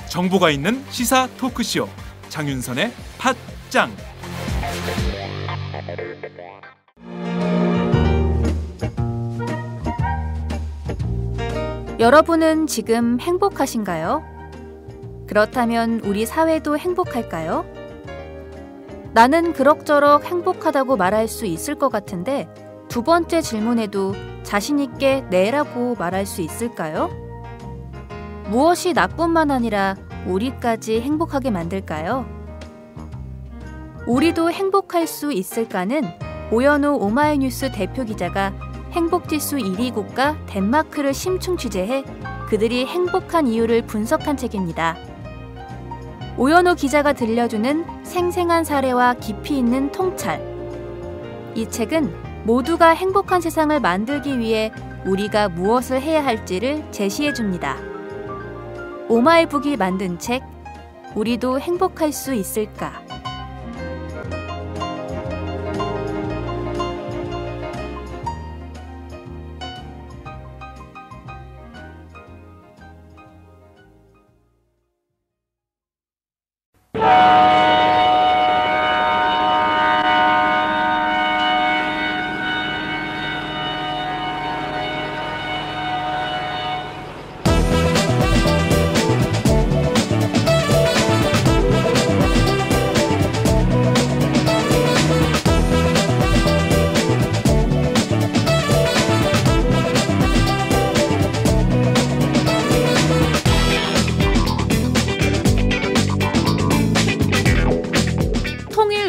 정보가 있는 시사 토크쇼 장윤선의 팟짱. 여러분은 지금 행복하신가요? 그렇다면 우리 사회도 행복할까요? 나는 그럭저럭 행복하다고 말할 수 있을 것 같은데 두 번째 질문에도 자신 있게 네라고 말할 수 있을까요? 무엇이 나뿐만 아니라 우리까지 행복하게 만들까요? 우리도 행복할 수 있을까는 오연우 오마이뉴스 대표 기자가 행복지수 1위 국가 덴마크를 심층 취재해 그들이 행복한 이유를 분석한 책입니다. 오연우 기자가 들려주는 생생한 사례와 깊이 있는 통찰. 이 책은 모두가 행복한 세상을 만들기 위해 우리가 무엇을 해야 할지를 제시해줍니다. 오마이북이 만든 책, 우리도 행복할 수 있을까?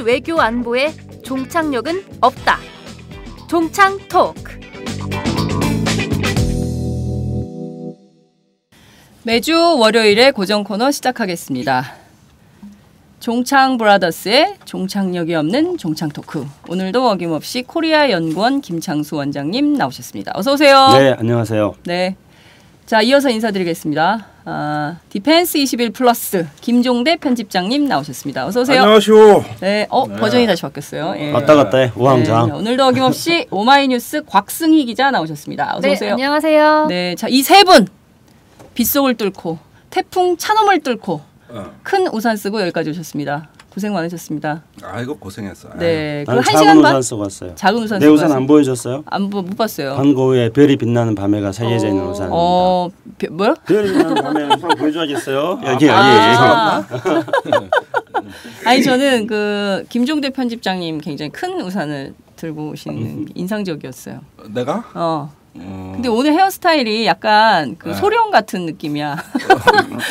외교 안보에 종착역은 없다. 종착 토크. 매주 월요일에 고정 코너 시작하겠습니다. 종창 브라더스의 종착역이 없는 종착 토크. 오늘도 어김없이 코리아 연구원 김창수 원장님 나오셨습니다. 어서 오세요. 네, 안녕하세요. 네. 자, 이어서 인사드리겠습니다. 디펜스 21 플러스 김종대 편집장님 나오셨습니다. 어서 오세요. 안녕하시오. 네, 버전이 다시 바뀌었어요. 예. 왔다 갔다 해, 우왕좌왕. 네, 오늘도 어김없이 오마이뉴스 곽승희 기자 나오셨습니다. 어서 오세요. 네, 안녕하세요. 네, 자, 이 세 분 빗속을 뚫고 태풍 찬홈을 뚫고 큰 우산 쓰고 여기까지 오셨습니다. 고생 많으셨습니다. 아이고 고생했어. 네, 그 난 한 작은 시간 반 우산 쓰고 왔어요. 작은 우산 내 쓰고 우산 왔어요. 안 보여줬어요? 못 봤어요. 반고의 별이 빛나는 밤에가 새겨져 있는 우산입니다. 뭐요? 별이 빛나는 밤에 우산 보여줘야겠어요? 여기. 아니 저는 그 김종대 편집장님 굉장히 큰 우산을 들고 오시는 인상적이었어요. 내가? 근데 오늘 헤어스타일이 약간 그 소령 같은 느낌이야.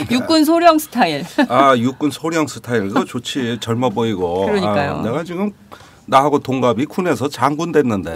육군 소령 스타일. 아, 육군 소령 스타일. 그거 좋지. 젊어 보이고. 그러니까요. 내가 지금 나하고 동갑이 군에서 장군 됐는데.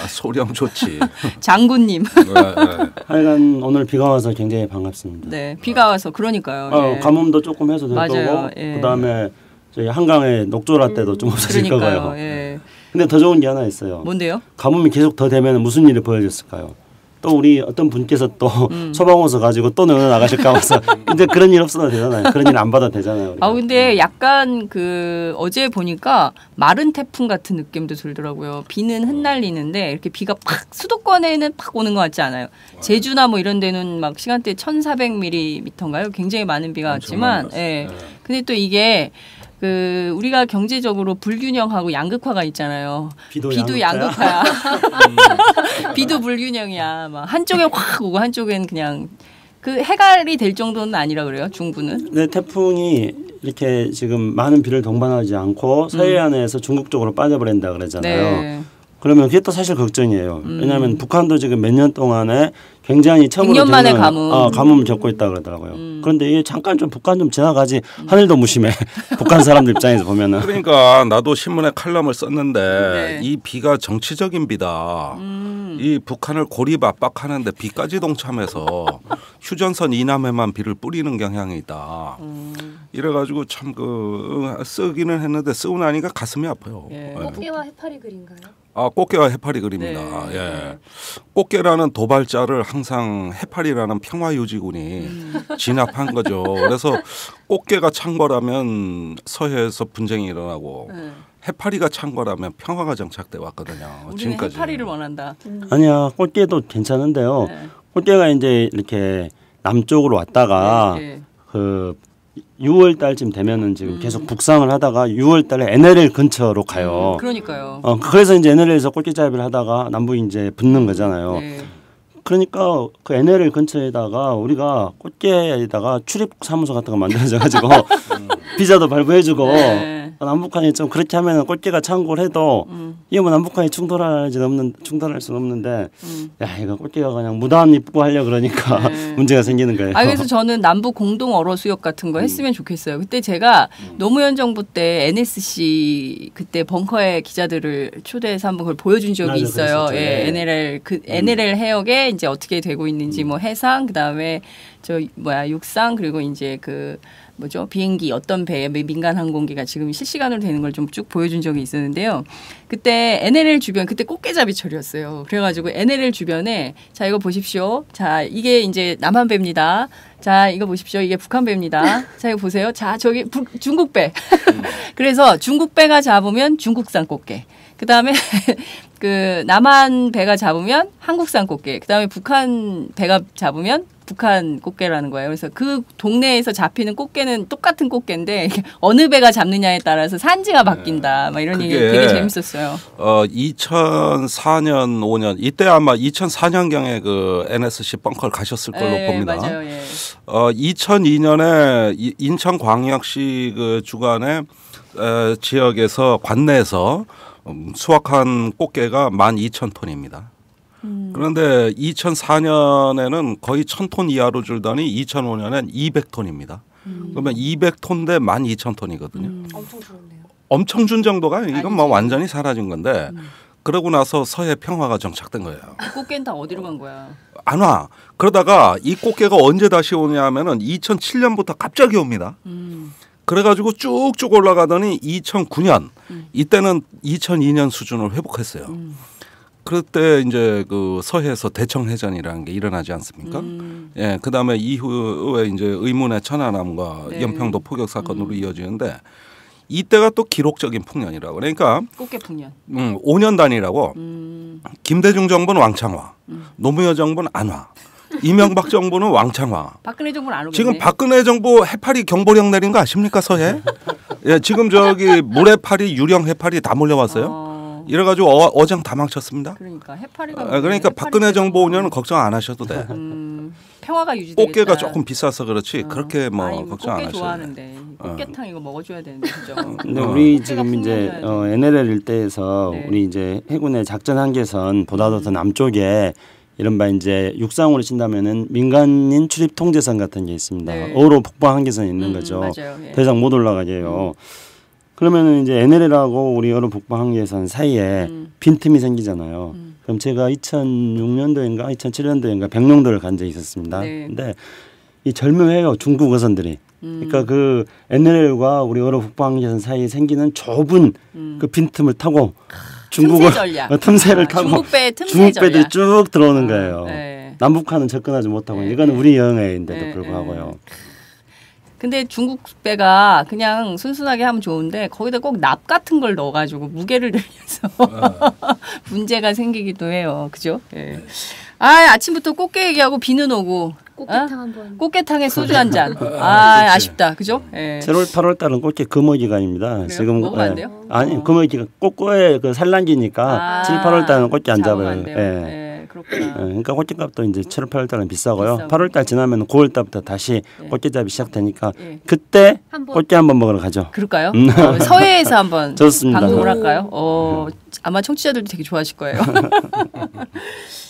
소령 좋지. 장군님. 네. 하여간 오늘 비가 와서 굉장히 반갑습니다. 네, 비가 와서 그러니까요. 예. 가뭄도 조금 해소 될 거고 예. 그다음에 저희 한강에 녹조라 때도 좀 없어질 거고요. 예. 근데 더 좋은 게 하나 있어요. 뭔데요? 가뭄이 계속 더 되면 무슨 일이 벌어졌을까요? 또 우리 어떤 분께서 또 소방호수 가지고 또 넣어 나가실까 봐서 이제 그런 일 없어도 되잖아요. 그런 일 안 받아도 되잖아요. 우리가. 근데 약간 그 어제 보니까 마른 태풍 같은 느낌도 들더라고요. 비는 흩날리는데 이렇게 비가 팍 수도권에는 팍 오는 것 같지 않아요. 제주나 뭐 이런 데는 막 시간대 1,400mm인가요? 굉장히 많은 비가 왔지만, 예. 근데 또 이게 그 우리가 경제적으로 불균형하고 양극화가 있잖아요. 비도 양극화야. 비도 불균형이야. 막 한쪽에 확 오고 한쪽엔 그냥 그 해갈이 될 정도는 아니라 그래요. 중부는. 네, 태풍이 이렇게 지금 많은 비를 동반하지 않고 서해안에서 중국 쪽으로 빠져버린다 그러잖아요. 네. 그러면 그게 또 사실 걱정이에요. 왜냐하면 북한도 지금 몇 년 동안에 굉장히 처음으로 100년 만에 가뭄을 겪고 있다 그러더라고요. 그런데 이게 잠깐 좀 북한 좀 지나가지 하늘도 무심해. 북한 사람들 입장에서 보면은. 그러니까 나도 신문에 칼럼을 썼는데 네. 이 비가 정치적인 비다. 이 북한을 고립 압박하는데 비까지 동참해서 휴전선 이남에만 비를 뿌리는 경향이 있다. 이래가지고 참 쓰기는 했는데 쓰고 나니까 가슴이 아파요. 예. 꽃게와 해파리 그린가요? 꽃게와 해파리 그립니다. 네. 예. 꽃게라는 도발자를 항상 해파리라는 평화유지군이 진압한 거죠. 그래서 꽃게가 찬 거라면 서해에서 분쟁이 일어나고 해파리가 찬 거라면 평화가 정착돼 왔거든요. 우리는 지금까지. 해파리를 원한다. 아니야, 꽃게도 괜찮은데요. 네. 꽃게가 이제 이렇게 남쪽으로 왔다가 네. 그 6월 달쯤 되면은 지금 계속 북상을 하다가 6월 달에 NLL 근처로 가요. 그러니까요. 그래서 이제 NLL에서 꽃게잡이를 하다가 남부 이제 붙는 거잖아요. 네. 그러니까 그 NLL 근처에다가 우리가 꽃게에다가 출입 사무소 같은 거 만들어져 가지고 비자도 발부해주고 네. 남북한이 좀 그렇게 하면은 꽃게가 창고를 해도 이게 뭐 남북한이 충돌할 수는 없는데 야 이거 꽃게가 그냥 무단 입고하려 그러니까 네. 문제가 생기는 거예요. 그래서 저는 남북 공동 어로 수역 같은 거 했으면 좋겠어요. 그때 제가 노무현 정부 때 NSC 그때 벙커에 기자들을 초대해서 한번 그걸 보여준 적이 맞아, 있어요. 그랬었죠. 예, 네. NLL 해역에 이제 어떻게 되고 있는지 뭐 해상 그다음에 육상 그리고 이제 비행기 어떤 배에 민간 항공기가 지금 실시간으로 되는 걸 좀 쭉 보여준 적이 있었는데요. 그때 NLL 주변 그때 꽃게잡이철이었어요. 그래가지고 NLL 주변에 자 이거 보십시오. 자 이게 이제 남한배입니다. 자 이거 보십시오. 이게 북한배입니다. 자 이거 보세요. 자 저기 중국배. 그래서 중국배가 잡으면 중국산 꽃게. 그다음에 그 남한 배가 잡으면 한국산 꽃게. 그다음에 북한 배가 잡으면 북한 꽃게라는 거예요. 그래서 그 동네에서 잡히는 꽃게는 똑같은 꽃게인데 어느 배가 잡느냐에 따라서 산지가 바뀐다. 막 이런 얘기 되게 재밌었어요. 2004년, 5년 이때 아마 2004년경에 그 NSC 벙커를 가셨을 걸로 봅니다. 맞아요. 예. 2002년에 인천광역시 그 주관의 지역에서 관내에서 수확한 꽃게가 12,000톤입니다. 그런데 2004년에는 거의 1,000톤 이하로 줄더니 2005년엔 200톤입니다. 그러면 200톤 대 12,000톤이거든요. 엄청 줄었네요. 엄청 준 정도가 이건 뭐 완전히 사라진 건데 그러고 나서 서해 평화가 정착된 거예요. 꽃게는 다 어디로 간 거야? 안 와. 그러다가 이 꽃게가 언제 다시 오냐면은 2007년부터 갑자기 옵니다. 그래가지고 쭉쭉 올라가더니 2009년 이때는 2002년 수준을 회복했어요. 그럴 때 이제 그 서해에서 대청해전이라는 게 일어나지 않습니까? 예, 그 다음에 이후에 이제 의문의 천안함과 네. 연평도 포격 사건으로 이어지는데 이때가 또 기록적인 풍년이라고. 그러니까 꽃게 풍년. 5년 단위라고 김대중 정부는 왕창화, 노무현 정부는 안화, 이명박 정부는 왕창화. 박근혜 정부는 안 오겠네. 지금 박근혜 정부 해파리 경보령 내린 거 아십니까 서해? 예, 지금 저기 물해파리, 유령 해파리 다 몰려왔어요. 이래가지고 어장 다 망쳤습니다. 그러니까 해파리가. 그러니까 박근혜 정부 5년은 걱정 안 하셔도 돼. 평화가 유지되겠다. 꽃게가 조금 비싸서 그렇지 그렇게 뭐 아니, 걱정 안 꽃게 하셔도 돼. 좋아하는데 꽃게탕 이거 먹어줘야 되는데 그죠? 근데 우리 지금 이제 NLL 일대에서 네. 우리 이제 해군의 작전 한계선보다도 더 남쪽에 이른바 이제 육상으로 친다면은 민간인 출입 통제선 같은 게 있습니다. 네. 어로 북방 한계선이 있는 거죠. 맞아요. 예. 더 이상 못 올라가게 해요. 그러면은 이제 NLL하고 우리 어로 북방 한계선 사이에 빈틈이 생기잖아요. 그럼 제가 2006년도인가 2007년도인가 백령도를 간 적이 있었습니다. 네. 근데 이 절묘해요. 중국 어선들이. 그러니까 그 NLL과 우리 어로 북방 한계선 사이에 생기는 좁은 그 빈틈을 타고 중국어 틈새를 타고 중국배 틈새 중국배들이 전략. 쭉 들어오는 거예요. 네. 남북한은 접근하지 못하고 네. 이거는 우리 영해인데도 네. 불구하고요. 근데 중국 배가 그냥 순순하게 하면 좋은데 거기다 꼭 납 같은 걸 넣어가지고 무게를 들면서 문제가 생기기도 해요. 그죠? 예. 아침부터 꽃게 얘기하고 비는 오고 꽃게탕 한번. 꽃게탕에 소주 한 잔. 아쉽다. 그죠? 예. 7월, 8월 달은 꽃게 금어 기간입니다. 그래요? 지금 먹으면 안 돼요? 아니 금어 기간 꽃거에 그 산란기니까 7, 8월 달은 꽃게 안 잡아요. 안 돼요. 예, 그렇구나. 그러니까 꽃게값도 이제 7월, 8월 달은 비싸고요. 비싸고. 8월 달 지나면 9월 달부터 다시 꽃게잡이 시작되니까 예. 그때 한번. 꽃게 한번 먹으러 가죠. 그럴까요? 서해에서 한번 좋습니다. 방송을 할까요? 아마 청취자들도 되게 좋아하실 거예요.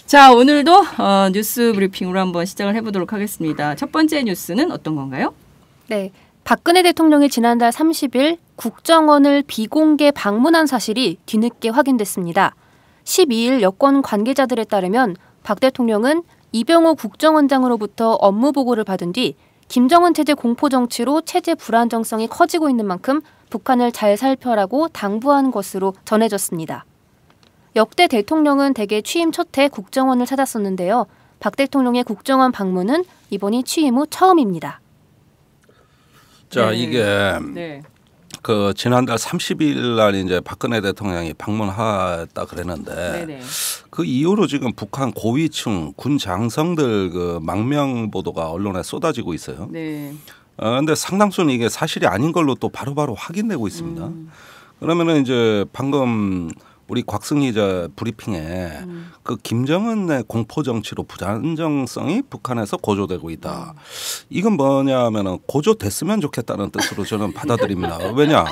자, 오늘도 뉴스 브리핑으로 한번 시작을 해보도록 하겠습니다. 첫 번째 뉴스는 어떤 건가요? 네. 박근혜 대통령이 지난달 30일 국정원을 비공개 방문한 사실이 뒤늦게 확인됐습니다. 12일 여권 관계자들에 따르면 박 대통령은 이병호 국정원장으로부터 업무 보고를 받은 뒤 김정은 체제 공포 정치로 체제 불안정성이 커지고 있는 만큼 북한을 잘 살펴라고 당부한 것으로 전해졌습니다. 역대 대통령은 대개 취임 첫 해 국정원을 찾았었는데요. 박 대통령의 국정원 방문은 이번이 취임 후 처음입니다. 자, 네. 이게 네. 그 지난달 30일 날 이제 박근혜 대통령이 방문했다 그랬는데 네네. 그 이후로 지금 북한 고위층 군 장성들 그 망명 보도가 언론에 쏟아지고 있어요. 네. 근데 상당수는 이게 사실이 아닌 걸로 또 바로바로 확인되고 있습니다. 그러면은 이제 방금 우리 곽승희 저 브리핑에 그 김정은의 공포 정치로 불안정성이 북한에서 고조되고 있다. 이건 뭐냐면은 고조됐으면 좋겠다는 뜻으로 저는 받아들입니다. 왜냐?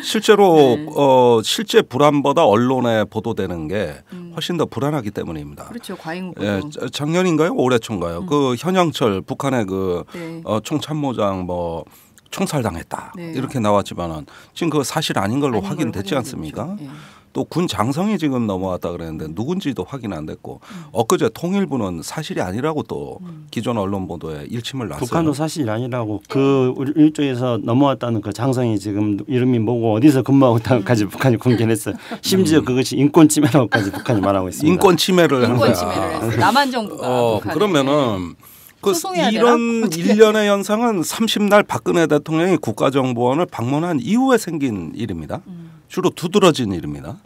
실제로 실제 불안보다 언론에 보도되는 게 훨씬 더 불안하기 때문입니다. 그렇죠. 과잉 보도. 예, 작년인가요? 올해 초인가요? 그 현영철 북한의 그 네. 총참모장 뭐 총살당했다 네. 이렇게 나왔지만은 지금 그 사실 아닌 걸로 아닌 확인됐지 걸로 않습니까? 확인됐죠. 예. 또 군 장성이 지금 넘어왔다 그랬는데 누군지도 확인 안 됐고 엊그제 통일부는 사실이 아니라고 또 기존 언론 보도에 일침을 놨어요. 북한도 사실이 아니라고 그 일조에서 넘어왔다는 그 장성이 지금 이름이 뭐고 어디서 근무하고 있다까지 북한이 공개했어요. 심지어 그것이 인권 침해라고까지 북한이 말하고 있습니다. 인권 침해를 한 거야. 인권 침해를 했어요. 남한 정부가 북한에. 그러면은 그 소송해야 이런 되나? 일련의 현상은 30날 박근혜 대통령이 국가정보원을 방문한 이후에 생긴 일입니다. 주로 두드러진 일입니다.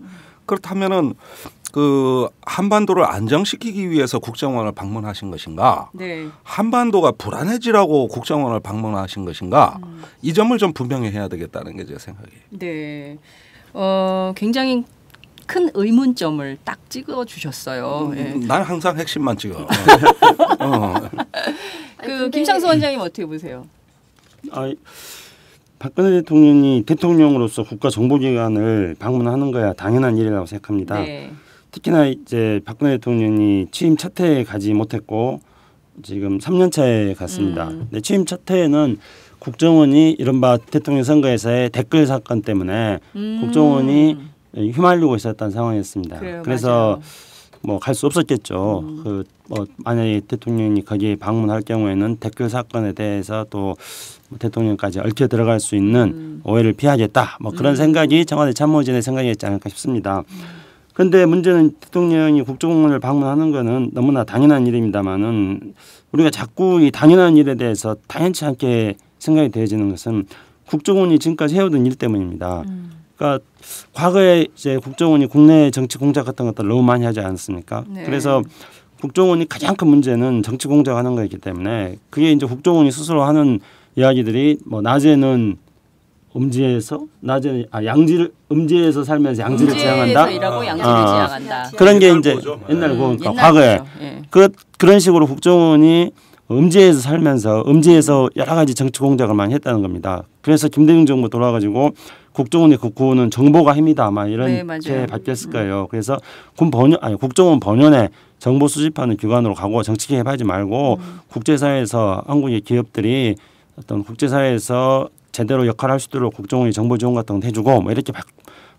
그렇다면은 그 한반도를 안정시키기 위해서 국정원을 방문하신 것인가? 네. 한반도가 불안해지라고 국정원을 방문하신 것인가? 이 점을 좀 분명히 해야 되겠다는 게 제 생각이에요. 네. 굉장히 큰 의문점을 딱 찍어 주셨어요. 예. 난 항상 핵심만 찍어. 그 김창수 원장님 어떻게 보세요? 박근혜 대통령이 대통령으로서 국가정보기관을 방문하는 거야 당연한 일이라고 생각합니다. 네. 특히나 이제 박근혜 대통령이 취임 첫 해에 가지 못했고 지금 3년 차에 갔습니다. 근데 취임 첫 해에는 국정원이 이른바 대통령 선거에서의 댓글 사건 때문에 국정원이 휘말리고 있었던 상황이었습니다. 그래요, 그래서 맞아요. 뭐 갈 수 없었겠죠. 그 뭐 만약에 대통령이 거기에 방문할 경우에는 댓글 사건에 대해서 또 대통령까지 얽혀 들어갈 수 있는 오해를 피하겠다. 뭐 그런 생각이 청와대 참모진의 생각이었지 않을까 싶습니다. 그런데 문제는 대통령이 국정원을 방문하는 거는 너무나 당연한 일입니다만은 우리가 자꾸 이 당연한 일에 대해서 당연치 않게 생각이 되어지는 것은 국정원이 지금까지 해오던 일 때문입니다. 그러니까 과거에 이제 국정원이 국내 정치 공작 같은 것들 너무 많이 하지 않았습니까? 네. 그래서 국정원이 가장 큰 문제는 정치 공작하는 거였기 때문에 그게 이제 국정원이 스스로 하는 이야기들이 뭐 낮에는 음지에서 낮에는 음지에서 살면서 양지를 지향한다. 음지에서 일하고 양지를 지향한다. 그런 게 이제 거죠. 옛날 그러니까 옛날 과거에 거죠. 예. 그런 식으로 국정원이 음지에서 살면서 음지에서 여러 가지 정치 공작을 많이 했다는 겁니다. 그래서 김대중 정부 돌아가지고 국정원의 국구는 정보가 힘이다 아마 이렇게 맞아요. 바뀌었을 거예요. 그래서 국정원 본연의 정보 수집하는 기관으로 가고 정치 개입하지 말고 국제사회에서 한국의 기업들이 어떤 국제사회에서 제대로 역할을 할 수 있도록 국정원이 정보 지원 같은 거 해주고 뭐 이렇게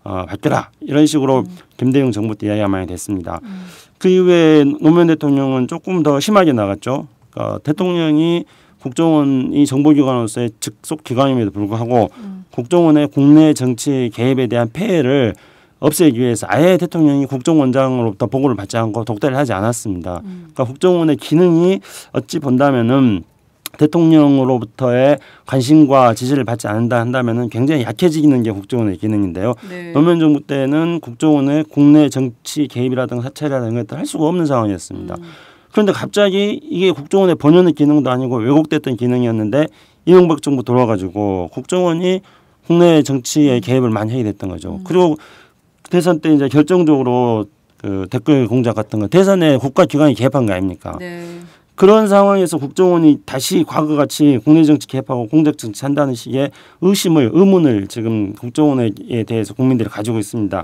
바뀌라 이런 식으로 김대중 정부 때 이야기가 많이 됐습니다. 그 이후에 노무현 대통령은 조금 더 심하게 나갔죠. 그러니까 대통령이 국정원이 정보기관으로서의 직속 기관임에도 불구하고 국정원의 국내 정치 개입에 대한 폐해를 없애기 위해서 아예 대통령이 국정원장으로부터 보고를 받지 않고 독대를 하지 않았습니다. 그러니까 국정원의 기능이 어찌 본다면은 대통령으로부터의 관심과 지시를 받지 않는다 한다면은 굉장히 약해지는 게 국정원의 기능인데요. 네. 노무현 정부 때는 국정원의 국내 정치 개입이라든가 사찰이라든가 것들 할 수가 없는 상황이었습니다. 그런데 갑자기 이게 국정원의 본연의 기능도 아니고 왜곡됐던 기능이었는데 이명박 정부 돌아가지고 국정원이 국내 정치에 개입을 많이 하게 됐던 거죠. 그리고 대선 때 이제 결정적으로 그 댓글 공작 같은 거 대선에 국가기관이 개입한 거 아닙니까? 네. 그런 상황에서 국정원이 다시 과거같이 국내 정치 개입하고 공작 정치 한다는 식의 의문을 지금 국정원에 대해서 국민들이 가지고 있습니다.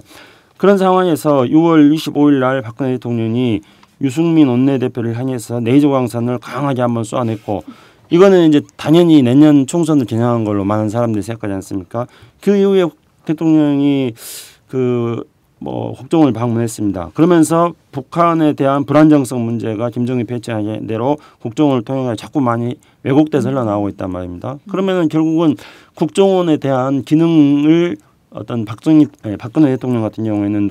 그런 상황에서 6월 25일 날 박근혜 대통령이 유승민 원내대표를 향해서 레이저 광선을 강하게 한번 쏘아냈고 이거는 이제 당연히 내년 총선을 겨냥한 걸로 많은 사람들이 생각하지 않습니까? 그 이후에 대통령이 그 뭐 국정원을 방문했습니다. 그러면서 북한에 대한 불안정성 문제가 김정일 배치한 대로 국정원을 통해 자꾸 많이 왜곡돼서 흘러나오고 있단 말입니다. 그러면은 결국은 국정원에 대한 기능을 어떤 박근혜 대통령 같은 경우에는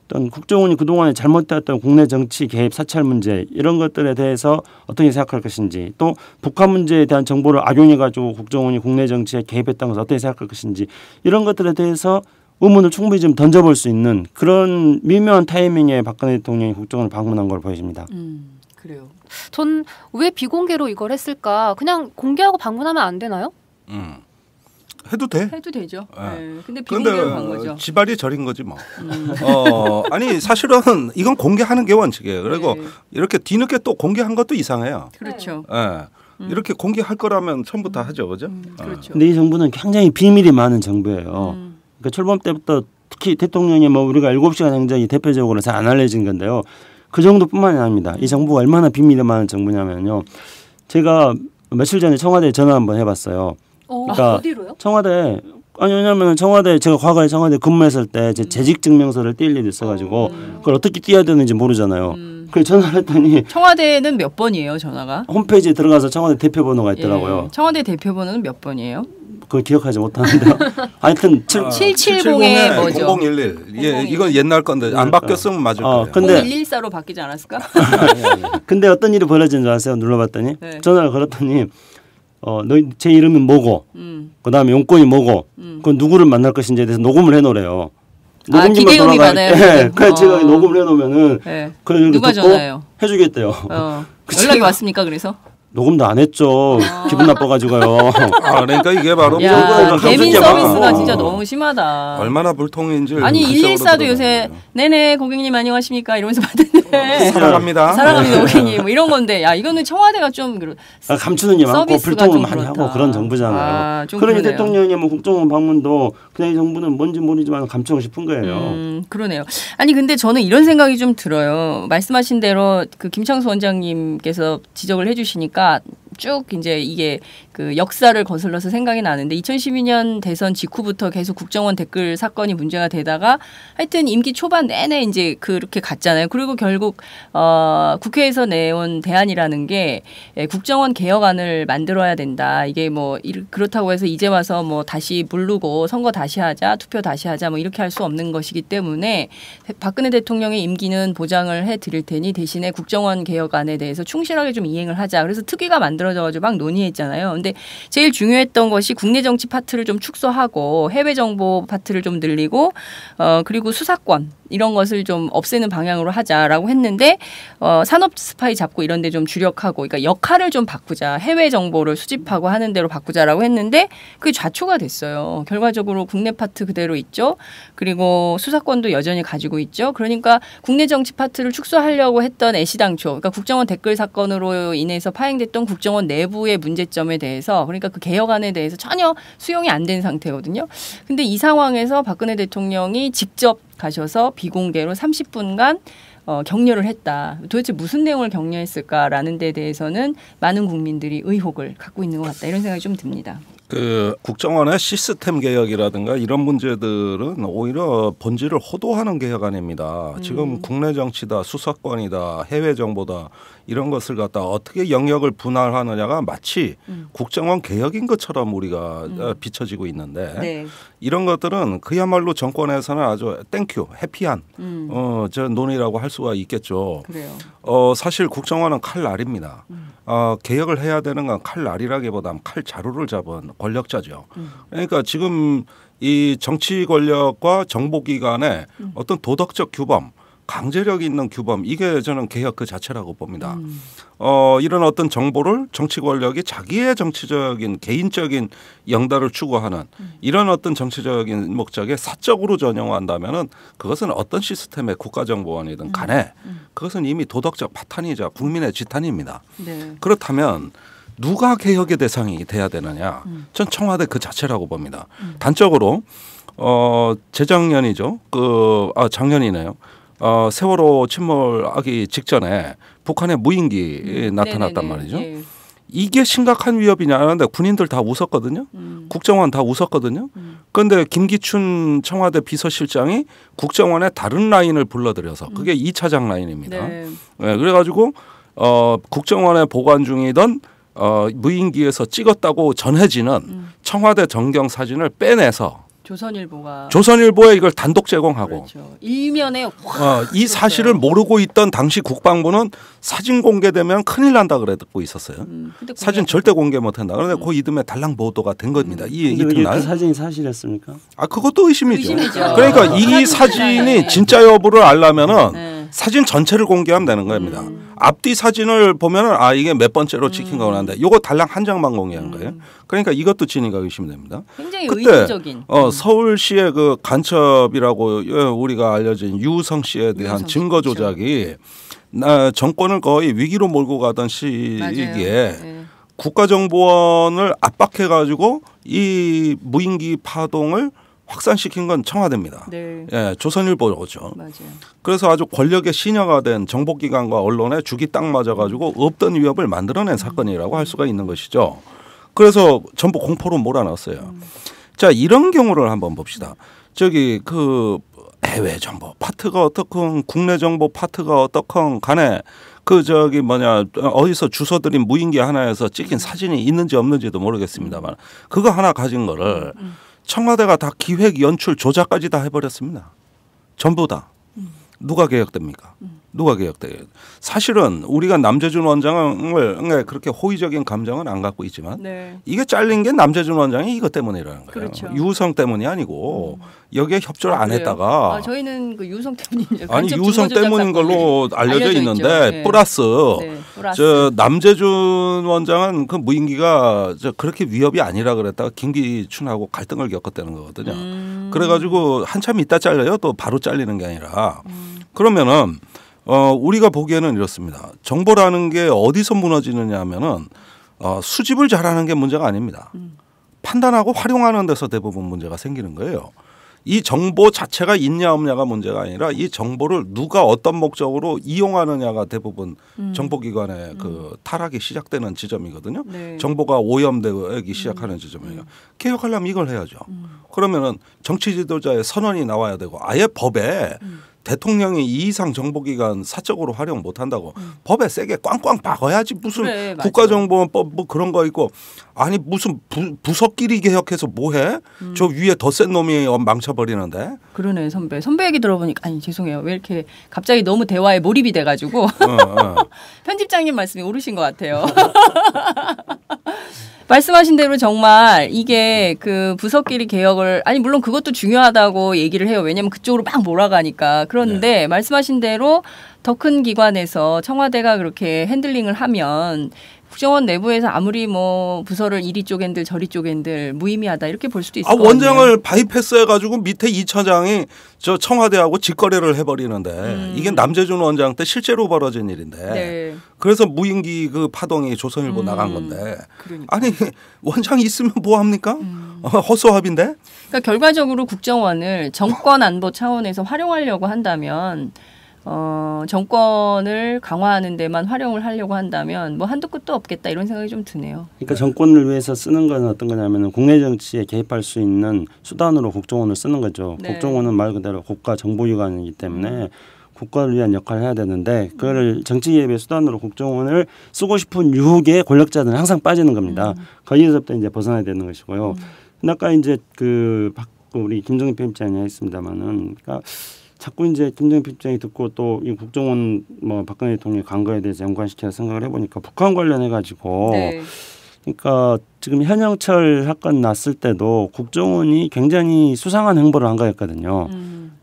어떤 국정원이 그동안에 잘못했던 국내 정치 개입 사찰 문제 이런 것들에 대해서 어떻게 생각할 것인지 또 북한 문제에 대한 정보를 악용해 가지고 국정원이 국내 정치에 개입했던 것을 어떻게 생각할 것인지 이런 것들에 대해서 의문을 충분히 좀 던져볼 수 있는 그런 미묘한 타이밍에 박근혜 대통령이 국정원을 방문한 걸 보여집니다. 그래요. 전 왜 비공개로 이걸 했을까? 그냥 공개하고 방문하면 안 되나요? 해도 돼. 해도 되죠. 네. 네. 근데 비공개로 간 거죠. 지발이 저린 거지 뭐. 아니 사실은 이건 공개하는 게 원칙이에요. 그리고 네. 이렇게 뒤늦게 또 공개한 것도 이상해요. 그렇죠. 예. 이렇게 공개할 거라면 처음부터 하죠, 그죠? 그렇죠. 근데 이 정부는 굉장히 비밀이 많은 정부예요. 그러니까 출범 때부터 특히 대통령이 뭐 우리가 7시간 행정이 대표적으로 잘 안 알려진 건데요. 그 정도뿐만이 아닙니다. 이 정부가 얼마나 비밀이 많은 정부냐면요. 제가 며칠 전에 청와대에 전화 한번 해봤어요. 그러니까 어디로요? 청와대 왜냐하면 청와대 제가 과거에 청와대 근무했을 때 제 재직 증명서를 뗄 일이 있어가지고 그걸 어떻게 띄어야 되는지 모르잖아요. 그래서 전화를 했더니 청와대는 몇 번이에요, 전화가? 홈페이지에 들어가서 청와대 대표번호가 있더라고요. 예. 청와대 대표번호는 몇 번이에요? 그걸 기억하지 못하는데요. 하여튼 770에 뭐죠? 0011. 예, 이건 옛날 건데 안 바뀌었으면 맞을 거예요. 근데 0114로 바뀌지 않았을까? 근데 어떤 일이 벌어진 줄 아세요? 눌러봤더니 네. 전화를 걸었더니 너 제 이름은 뭐고 그다음에 용건이 뭐고 그 누구를 만날 것인지에 대해서 녹음을 해놓으래요. 기대음이 많아요. 네, 그래서 제가 녹음을 해놓으면은 네. 그걸 누가 듣고 전화해요? 해주겠대요. 연락이 왔습니까? 그래서? 녹음도 안 했죠. 기분 나빠가지고요. 그러니까 이게 바로 야, 감정이 개민 많아. 서비스가 진짜 너무 심하다. 얼마나 불통인지. 아니 114도 요새 네네 고객님 안녕하십니까 이러면서 받는데 사랑합니다. 사랑합니다 고객님 뭐 이런 건데 야 이거는 청와대가 좀 감추는 게 많고 서비스가 불통을 좀 많이 그렇다. 하고 그런 정부잖아요. 좀 그러니 그러네요. 대통령이 뭐 국정원 방문도 그냥 이 정부는 뭔지 모르지만 감추고 싶은 거예요. 그러네요. 아니 근데 저는 이런 생각이 좀 들어요. 말씀하신 대로 그 김창수 원장님께서 지적을 해주시니까 쭉 이제 이게 그 역사를 거슬러서 생각이 나는데 2012년 대선 직후부터 계속 국정원 댓글 사건이 문제가 되다가 하여튼 임기 초반 내내 이제 그렇게 갔잖아요. 그리고 결국 국회에서 내온 대안이라는 게 국정원 개혁안을 만들어야 된다. 이게 뭐 그렇다고 해서 이제 와서 뭐 다시 부르고 선거 다시 하자, 투표 다시 하자 뭐 이렇게 할 수 없는 것이기 때문에 박근혜 대통령의 임기는 보장을 해드릴 테니 대신에 국정원 개혁안에 대해서 충실하게 좀 이행을 하자. 그래서 특위가 만들어져가지고 막 논의했잖아요. 근데 제일 중요했던 것이 국내 정치 파트를 좀 축소하고 해외 정보 파트를 좀 늘리고 그리고 수사권 이런 것을 좀 없애는 방향으로 하자라고 했는데 산업 스파이 잡고 이런 데 좀 주력하고 그러니까 역할을 좀 바꾸자. 해외 정보를 수집하고 하는 대로 바꾸자라고 했는데 그게 좌초가 됐어요. 결과적으로 국내 파트 그대로 있죠. 그리고 수사권도 여전히 가지고 있죠. 그러니까 국내 정치 파트를 축소하려고 했던 애시당초 그러니까 국정원 댓글 사건으로 인해서 파행됐던 국정원 내부의 문제점에 대해서 그러니까 그 개혁안에 대해서 전혀 수용이 안 된 상태거든요. 근데 이 상황에서 박근혜 대통령이 직접 가셔서 비공개로 30분간 격려를 했다. 도대체 무슨 내용을 격려했을까라는 데 대해서는 많은 국민들이 의혹을 갖고 있는 것 같다. 이런 생각이 좀 듭니다. 그 국정원의 시스템 개혁이라든가 이런 문제들은 오히려 본질을 호도하는 개혁안입니다. 지금 국내 정치다, 수사권이다, 해외 정보다 이런 것을 갖다 어떻게 영역을 분할하느냐가 마치 국정원 개혁인 것처럼 우리가 비춰지고 있는데 네. 이런 것들은 그야말로 정권에서는 아주 땡큐, 해피한 저 논의라고 할 수가 있겠죠. 그래요. 사실 국정원은 칼날입니다. 개혁을 해야 되는 건 칼날이라기보다는 칼자루를 잡은 권력자죠. 그러니까 지금 이 정치 권력과 정보기관의 어떤 도덕적 규범, 강제력 있는 규범 이게 저는 개혁 그 자체라고 봅니다. 이런 어떤 정보를 정치 권력이 자기의 정치적인 개인적인 영달을 추구하는 이런 어떤 정치적인 목적에 사적으로 전용한다면은 그것은 어떤 시스템의 국가정보원이든 간에 그것은 이미 도덕적 파탄이자 국민의 지탄입니다. 네. 그렇다면 누가 개혁의 대상이 돼야 되느냐? 전 청와대 그 자체라고 봅니다. 단적으로 재작년이죠. 작년이네요. 세월호 침몰하기 직전에 북한의 무인기 나타났단 네네네. 말이죠. 예. 이게 심각한 위협이냐 하는데 군인들 다 웃었거든요. 국정원 다 웃었거든요. 그런데 김기춘 청와대 비서실장이 국정원의 다른 라인을 불러들여서 그게 2차장 라인입니다. 네. 네, 그래가지고 국정원에 보관 중이던 무인기에서 찍었다고 전해지는 청와대 전경 사진을 빼내서 조선일보에 이걸 단독 제공하고 그렇죠. 일면에 이 사실을 모르고 있던 당시 국방부는 사진 공개되면 큰일 난다 그랬고 있었어요. 사진 절대 공개 못한다. 그런데 그 이듬해 달랑 보도가 된 겁니다. 이 이튿날. 그 사진이 사실이었습니까? 그것도 의심이죠. 의심이죠. 그러니까 이 사진이 진짜 여부를 알려면은 네. 사진 전체를 공개하면 되는 겁니다. 앞뒤 사진을 보면은 이게 몇 번째로 찍힌 거고 하는데 요거 달랑 한 장만 공개한 거예요. 그러니까 이것도 진위가 의심됩니다. 굉장히 그때 의도적인. 서울시의 그 간첩이라고 우리가 알려진 유성 씨에 대한 증거 조작이 정권을 거의 위기로 몰고 가던 시기에 네. 국가정보원을 압박해가지고 이 무인기 파동을 확산시킨 건 청와대입니다. 네. 예, 조선일보죠. 맞아요. 그래서 아주 권력의 신여가 된 정보기관과 언론에 죽이 딱 맞아가지고 없던 위협을 만들어낸 사건이라고 할 수가 있는 것이죠. 그래서 전부 공포로 몰아넣었어요. 자, 이런 경우를 한번 봅시다. 저기 그 해외 정보 파트가 어떻건 국내 정보 파트가 어떻건 간에 어디서 주워들인 무인기 하나에서 찍힌 사진이 있는지 없는지도 모르겠습니다만 그거 하나 가진 거를 청와대가 다 기획, 연출, 조작까지 다 해버렸습니다. 전부 다. 누가 개혁됩니까? 누가 개혁돼요? 사실은 우리가 남재준 원장을 그렇게 호의적인 감정은 안 갖고 있지만 네. 이게 잘린 게 남재준 원장이 이것 때문이라는 거예요. 그렇죠. 유성 때문이 아니고 여기에 협조를 안 했다가 저희는 그 유성 때문이죠. 아니 유성 때문인 걸로 알려져 있는데 네. 플러스 플러스. 저 남재준 원장은 그 무인기가 그렇게 위협이 아니라 그랬다가 김기춘하고 갈등을 겪었다는 거거든요. 그래가지고 한참 있다 잘려요. 또 바로 잘리는 게 아니라 그러면은 우리가 보기에는 이렇습니다. 정보라는 게 어디서 무너지느냐 하면은 수집을 잘하는 게 문제가 아닙니다. 판단하고 활용하는 데서 대부분 문제가 생기는 거예요. 이 정보 자체가 있냐 없냐가 문제가 아니라 이 정보를 누가 어떤 목적으로 이용하느냐가 대부분 정보기관의 그 타락이 시작되는 지점이거든요. 네. 정보가 오염되기 시작하는 지점이에요. 개혁하려면 이걸 해야죠. 그러면은 정치 지도자의 선언이 나와야 되고 아예 법에 대통령이 이 이상 정보기관 사적으로 활용 못한다고 법에 세게 꽝꽝 박아야지 무슨 그래, 국가정보원법 뭐 그런 거 있고 아니 무슨 부서끼리 개혁해서 뭐해? 저 위에 더 센 놈이 망쳐버리는데. 그러네 선배. 선배 얘기 들어보니까 아니 죄송해요. 왜 이렇게 갑자기 너무 대화에 몰입이 돼가지고 편집장님 말씀이 오르신 것 같아요. 말씀하신 대로 정말 이게 그 부서끼리 개혁을 물론 그것도 중요하다고 얘기를 해요. 왜냐하면 그쪽으로 막 몰아가니까. 그런데 말씀하신 대로 더 큰 기관에서 청와대가 그렇게 핸들링을 하면 국정원 내부에서 아무리 뭐 부서를 이리 쪼갠들 저리 쪼갠들 무의미하다 이렇게 볼 수도 있을 것 같네요. 원장을 바이패스해가지고 밑에 2차장이 저 청와대하고 직거래를 해버리는데 이게 남재준 원장 때 실제로 벌어진 일인데 네. 그래서 무인기 그 파동이 조선일보 나간 건데 그러니까. 아니 원장이 있으면 뭐 합니까? 허수아비인데? 그러니까 결과적으로 국정원을 정권 안보 차원에서 활용하려고 한다면 정권을 강화하는 데만 활용을 하려고 한다면 뭐 한도 끝도 없겠다 이런 생각이 좀 드네요. 그러니까 정권을 위해서 쓰는 건 어떤 거냐면 국내 정치에 개입할 수 있는 수단으로 국정원을 쓰는 거죠. 네. 국정원은 말 그대로 국가 정보기관이기 때문에 국가를 위한 역할을 해야 되는데 그거를 정치 개입의 수단으로 국정원을 쓰고 싶은 유혹에 권력자들은 항상 빠지는 겁니다. 거기서부터 이제 벗어나야 되는 것이고요. 근데 아까 이제 우리 김정인 편집장이 했습니다마는 그러니까 자꾸 이제 김정인 편집장이 듣고 또 이 국정원 박근혜 대통령의 관거에 대해서 연관시켜서 생각을 해보니까 북한 관련해 가지고 네. 그러니까 지금 현영철 사건 났을 때도 국정원이 굉장히 수상한 행보를 한 거였거든요.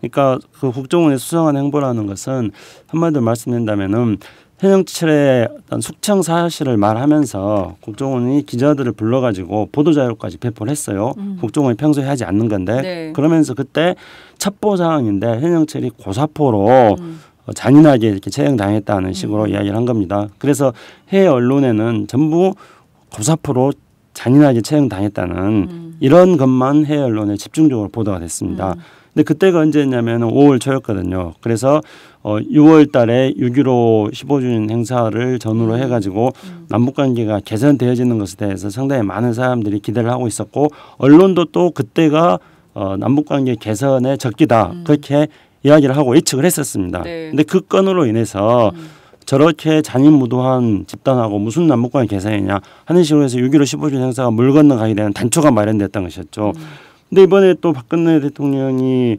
그러니까 그 국정원의 수상한 행보라는 것은 한마디로 말씀드린다면은 현영철의 어떤 숙청 사실을 말하면서 국정원이 기자들을 불러가지고 보도자료까지 배포를 했어요. 국정원이 평소에 하지 않는 건데 네. 그러면서 그때 첩보 상황인데 현영철이 고사포로 잔인하게 이렇게 처형당했다는 식으로 이야기를 한 겁니다. 그래서 해외 언론에는 전부 고사포로 잔인하게 처형당했다는 이런 것만 해외 언론에 집중적으로 보도가 됐습니다. 근데 그때가 언제였냐면 5월 초였거든요. 그래서 6월 달에 6.15 15주년 행사를 전후로 해가지고 남북관계가 개선되어지는 것에 대해서 상당히 많은 사람들이 기대를 하고 있었고 언론도 또 그때가 남북관계 개선의 적기다 그렇게 이야기를 하고 예측을 했었습니다. 네. 근데 그 건으로 인해서 저렇게 잔인무도한 집단하고 무슨 남북관계 개선이냐 하는 식으로 해서 6.15 15주년 행사가 물 건너가게 되는 단초가 마련됐던 것이었죠. 근데 이번에 또 박근혜 대통령이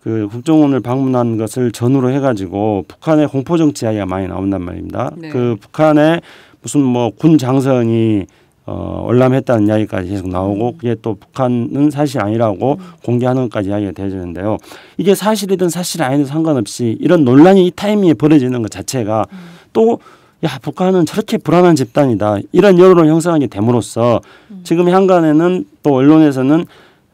그 국정원을 방문한 것을 전후로 해가지고 북한의 공포정치 이야기가 많이 나온단 말입니다. 네. 그 북한의 무슨 뭐 군 장선이 월남했다는 이야기까지 계속 나오고 그게 또 북한은 사실 아니라고 공개하는 것까지 이야기가 되어지는데요. 이게 사실이든 사실 아니든 상관없이 이런 논란이 이 타이밍에 벌어지는 것 자체가 또 야 북한은 저렇게 불안한 집단이다 이런 여론을 형성하게 됨으로써 지금 향간에는 또 언론에서는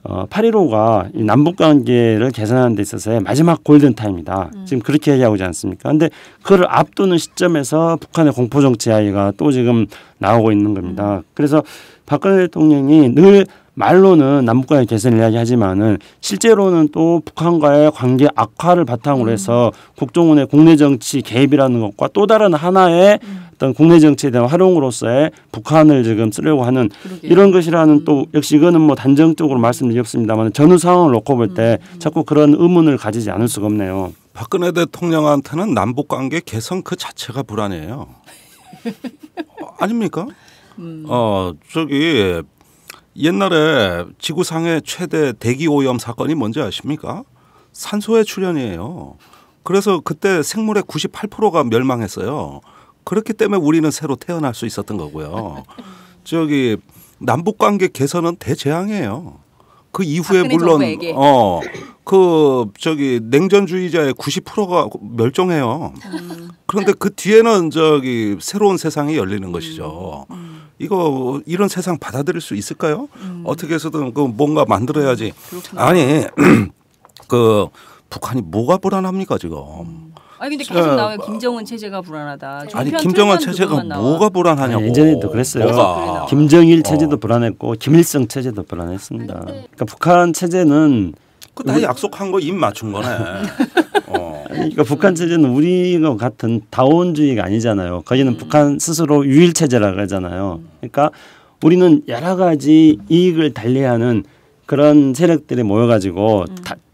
8.15가 이 남북관계를 개선하는 데 있어서의 마지막 골든타임이다. 지금 그렇게 얘기하고 있지 않습니까? 그런데 그걸 앞두는 시점에서 북한의 공포정치 이야기가 또 지금 나오고 있는 겁니다. 그래서 박근혜 대통령이 늘 말로는 남북관계 개선을 이야기하지만은 실제로는 또 북한과의 관계 악화를 바탕으로 해서 국정원의 국내 정치 개입이라는 것과 또 다른 하나의 어떤 국내 정치에 대한 활용으로서의 북한을 지금 쓰려고 하는 그러게요. 이런 것이라는 또 역시 이거는 뭐 단정적으로 말씀드렸습니다만 전후 상황을 놓고 볼 때 자꾸 그런 의문을 가지지 않을 수가 없네요. 박근혜 대통령한테는 남북관계 개선 그 자체가 불안해요. 아닙니까? 저기 옛날에 지구상의 최대 대기 오염 사건이 뭔지 아십니까? 산소의 출현이에요. 그래서 그때 생물의 98%가 멸망했어요. 그렇기 때문에 우리는 새로 태어날 수 있었던 거고요. 저기 남북관계 개선은 대재앙이에요. 그 이후에 물론 정부에게. 그 저기 냉전주의자의 90%가 멸종해요. 그런데 그 뒤에는 저기 새로운 세상이 열리는 것이죠. 이거 이런 세상 받아들일 수 있을까요? 어떻게 해서든 그 뭔가 만들어야지. 그렇구나. 아니 그 북한이 뭐가 불안합니까 지금? 아니 근데 계속 나와요. 김정은 체제가 불안하다. 아니 종편 김정은 틀면 체제가 그것만 나와. 뭐가 불안하냐고. 아니, 예전에도 그랬어요. 뭐가. 김정일 체제도 불안했고 김일성 체제도 불안했습니다. 그러니까 북한 체제는 그다 약속한 거 입 맞춘 거네. 그러니까 북한 체제는 우리가 같은 다원주의가 아니잖아요. 거기는 북한 스스로 유일 체제라고 하잖아요. 그러니까 우리는 여러 가지 이익을 달리하는 그런 세력들이 모여가지고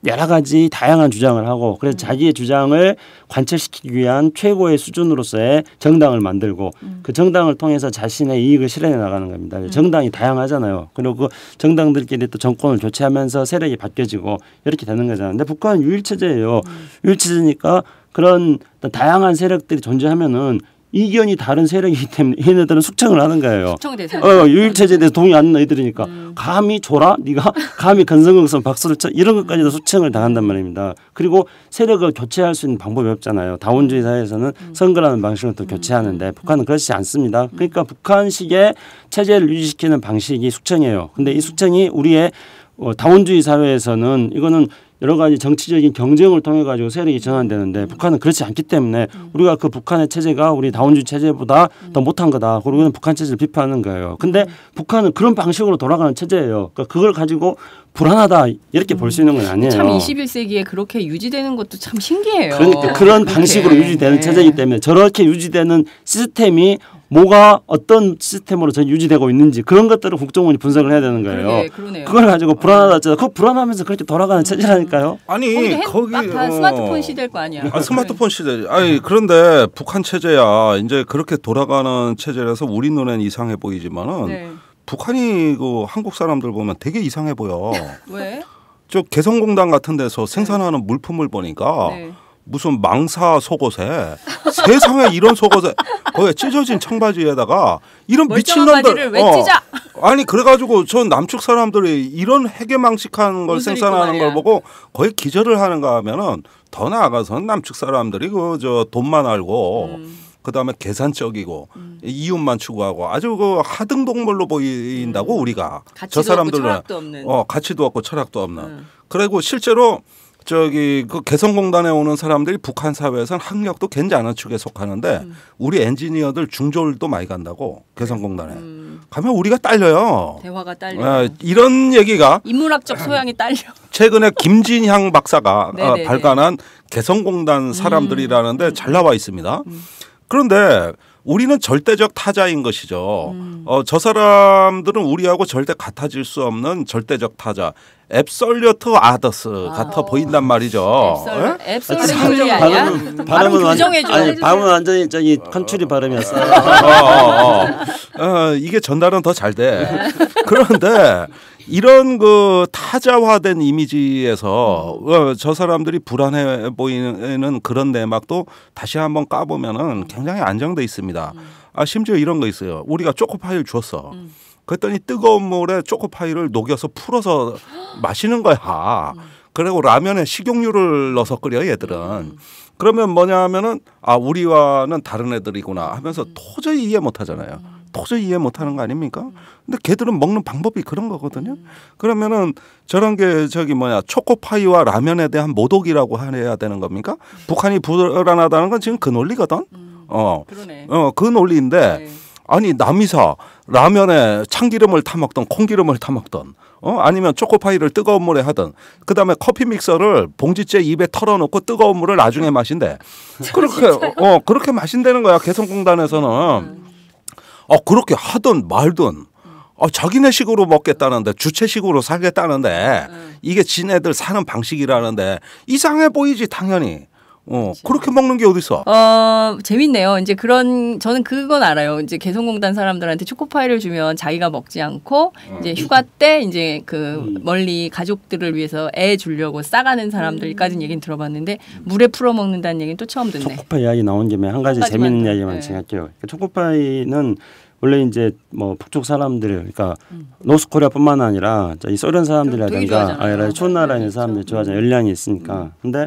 여러 가지 다양한 주장을 하고 그래서 자기의 주장을 관철시키기 위한 최고의 수준으로서의 정당을 만들고 그 정당을 통해서 자신의 이익을 실현해 나가는 겁니다. 정당이 다양하잖아요. 그리고 그 정당들끼리 또 정권을 교체하면서 세력이 바뀌어지고 이렇게 되는 거잖아요. 근데 북한은 유일체제예요. 유일체제니까 그런 다양한 세력들이 존재하면은 이견이 다른 세력이기 때문에 얘네들은 숙청을 하는 거예요. 숙청 대상. 유일체제에 대해서 동의 안 하는 애들이니까 감히 줘라? 네가 감히 건성건성 박수를 쳐? 이런 것까지도 숙청을 당한단 말입니다. 그리고 세력을 교체할 수 있는 방법이 없잖아요. 다원주의 사회에서는 선거라는 방식으로 또 교체하는데 북한은 그렇지 않습니다. 그러니까 북한식의 체제를 유지시키는 방식이 숙청이에요. 근데 이 숙청이 우리의 다원주의 사회에서는 이거는 여러 가지 정치적인 경쟁을 통해 가지고 세력이 전환되는데 북한은 그렇지 않기 때문에 우리가 그 북한의 체제가 우리 다원주의 체제보다 더 못한 거다. 그리고는 북한 체제를 비판하는 거예요. 근데 북한은 그런 방식으로 돌아가는 체제예요. 그러니까 그걸 가지고 불안하다 이렇게 볼 수 있는 건 아니에요. 참 21세기에 그렇게 유지되는 것도 참 신기해요. 그러니까 그런 그렇게. 방식으로 유지되는 네. 체제이기 때문에 저렇게 유지되는 시스템이 뭐가 어떤 시스템으로 유지되고 있는지 그런 것들을 국정원이 분석을 해야 되는 거예요. 그러네요. 그걸 가지고 불안하다 했잖아요. 그거 불안하면서 그렇게 돌아가는 체제라니까요. 아니 거기 다 스마트폰 시대일 거 아니야. 스마트폰 시대. 아니 그런데 북한 체제야 이제 그렇게 돌아가는 체제라서 우리 눈엔 이상해 보이지만은 네. 북한이 그 한국 사람들 보면 되게 이상해 보여. 왜? 저 개성공단 같은 데서 생산하는 물품을 보니까 네. 무슨 망사 속옷에 세상에 이런 속옷에 거기에 찢어진 청바지에다가 이런 멀쩡한 미친놈들 바지를 왜 찢어? 아니 그래가지고 전 남측 사람들이 이런 해괴망측한 걸 옷을 생산하는 입고 걸 보고 거의 기절을 하는가 하면은 더 나아가서는 남측 사람들이 그 저 돈만 알고 그다음에 계산적이고 이윤만 추구하고 아주 그 하등 동물로 보인다고 우리가 가치도 저 사람들은 없고 철학도 없는. 가치도 없고 철학도 없는. 그리고 실제로 저기 그 개성공단에 오는 사람들이 북한 사회에서는 학력도 괜찮은 축에 속하는데 우리 엔지니어들 중졸도 많이 간다고 개성공단에. 가면 우리가 딸려요. 대화가 딸려. 이런 얘기가 인문학적 소양이 딸려. 최근에 김진향 박사가 네네네. 발간한 개성공단 사람들이라는데 잘 나와 있습니다. 그런데 우리는 절대적 타자인 것이죠. 저 사람들은 우리하고 절대 같아질 수 없는 절대적 타자. 앱솔루트 아더스 같아 보인단 말이죠. 앱솔루트 아니야? 발음은 교정해줘. 아니 발음은 완전히 저기 컨츄리 발음이었어요. 이게 전달은 더 잘 돼. 그런데 이런 그 타자화된 이미지에서 저 사람들이 불안해 보이는 그런 내막도 다시 한번 까보면은 굉장히 안정돼 있습니다. 심지어 이런 거 있어요. 우리가 초코파이를 줬어. 그랬더니 뜨거운 물에 초코파이를 녹여서 풀어서 마시는 거야. 그리고 라면에 식용유를 넣어서 끓여 얘들은. 그러면 뭐냐면은 우리와는 다른 애들이구나 하면서 도저히 이해 못 하잖아요. 도저히 이해 못 하는 거 아닙니까? 근데 걔들은 먹는 방법이 그런 거거든요. 그러면은 저런 게 초코파이와 라면에 대한 모독이라고 해야 되는 겁니까? 북한이 불안하다는 건 지금 그 논리거든. 그러네. 그 논리인데 네. 아니 남이사 라면에 참기름을 타먹던 콩기름을 타먹던 아니면 초코파이를 뜨거운 물에 하든 그다음에 커피 믹서를 봉지째 입에 털어놓고 뜨거운 물을 나중에 마신대. 그렇게 마신다는 거야. 개성공단에서는. 그렇게 하든 말든 자기네 식으로 먹겠다는데 주체식으로 살겠다는데 이게 지네들 사는 방식이라는데 이상해 보이지 당연히. 그렇게 먹는 게 어딨어? 재밌네요. 이제 저는 그건 알아요. 이제 개성공단 사람들한테 초코파이를 주면 자기가 먹지 않고 이제 휴가 때 이제 멀리 가족들을 위해서 애 주려고 싸가는 사람들까지는 얘기는 들어봤는데 물에 풀어 먹는다는 얘기는 또 처음 듣네. 초코파이 이야기 나온 김에 한 가지 재밌는 이야기만 제가 할게요. 초코파이는 원래 이제 북쪽 사람들 그러니까 노스코리아뿐만 아니라 이 소련 사람들이라든가 추운 나라에 있는 사람들이 좋아하잖아요. 열량이 있으니까. 근데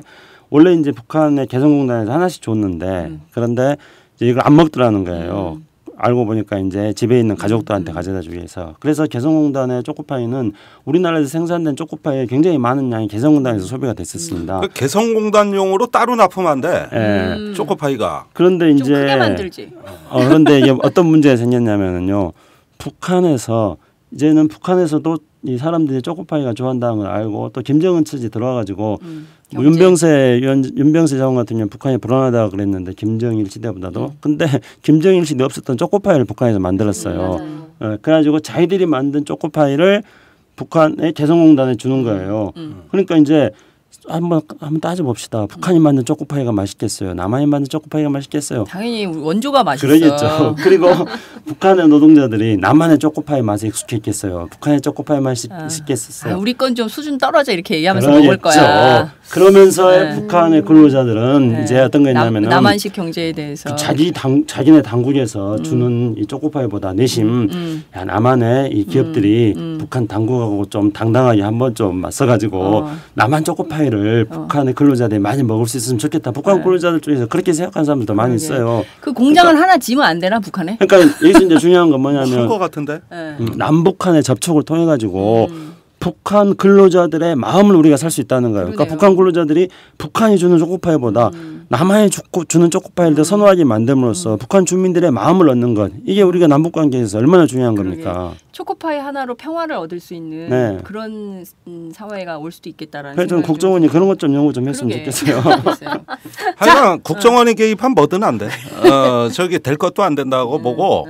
원래 이제 북한의 개성공단에서 하나씩 줬는데 그런데 이제 이걸 안 먹더라는 거예요. 알고 보니까 이제 집에 있는 가족들한테 가져다 주기 위해서. 그래서 개성공단의 초코파이는 우리나라에서 생산된 초코파이의 굉장히 많은 양이 개성공단에서 소비가 됐었습니다. 개성공단용으로 따로 납품한 데 초코파이가. 그런데 이제 좀 크게 만들지. 그런데 이게 어떤 문제가 생겼냐면요. 이제는 북한에서도 이 사람들이 초코파이가 좋아한다는 걸 알고 또 김정은 측이 들어와가지고 윤병세 장관 같은 경우는 북한이 불안하다고 그랬는데 김정일 시대보다도 근데 김정일 시대 없었던 초코파이를 북한에서 만들었어요. 그래가지고 자기들이 만든 초코파이를 북한의 개성공단에 주는 거예요. 그러니까 이제 한번 따져봅시다. 북한이 만든 초코파이가 맛있겠어요? 남한이 만든 초코파이가 맛있겠어요? 당연히 원조가 맛있어요. 그러겠죠. 그리고 북한의 노동자들이 남한의 초코파이 맛에 익숙했겠어요? 북한의 초코파이 맛이 익숙했었어요? 우리 건 좀 수준 떨어져 이렇게 얘기하면서 먹을 거야. 그러면서 북한의 근로자들은 이제 어떤 거 있냐면 남한식 경제에 대해서 자기네 당국에서 주는 이 초코파이보다 내심 남한의 이 기업들이 북한 당국하고 좀 당당하게 한번 좀 맞서가지고 남한 초코파이를 북한의 근로자들이 많이 먹을 수 있으면 좋겠다. 북한 근로자들 중에서 그렇게 생각하는 사람들도 많이 있어요. 그 공장을 하나 지면 안 되나 북한에? 그러니까 여기서 이제 중요한 건 뭐냐면 것 같은데 남북한의 접촉을 통해 가지고 북한 근로자들의 마음을 우리가 살 수 있다는 거예요. 그러니까 북한 근로자들이 북한이 주는 초코파이보다 남한이 주는 초코파이를 더 선호하게 만듦으로써 북한 주민들의 마음을 얻는 것. 이게 우리가 남북관계에서 얼마나 중요한 겁니까? 초코파이 하나로 평화를 얻을 수 있는 그런 사회가 올 수도 있겠다라는 그래서 국정원이 그런 것 좀 연구 좀 했으면 좋겠어요. 하여간 국정원이 개입하면 뭐든 안 돼. 저기 될 것도 안 된다고 보고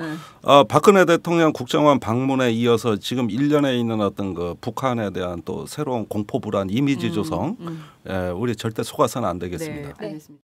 박근혜 대통령 국정원 방문에 이어서 지금 일련에 있는 어떤 그 북한에 대한 또 새로운 공포 불안 이미지 조성 우리 절대 속아서는 안 되겠습니다. 네, 알겠습니다.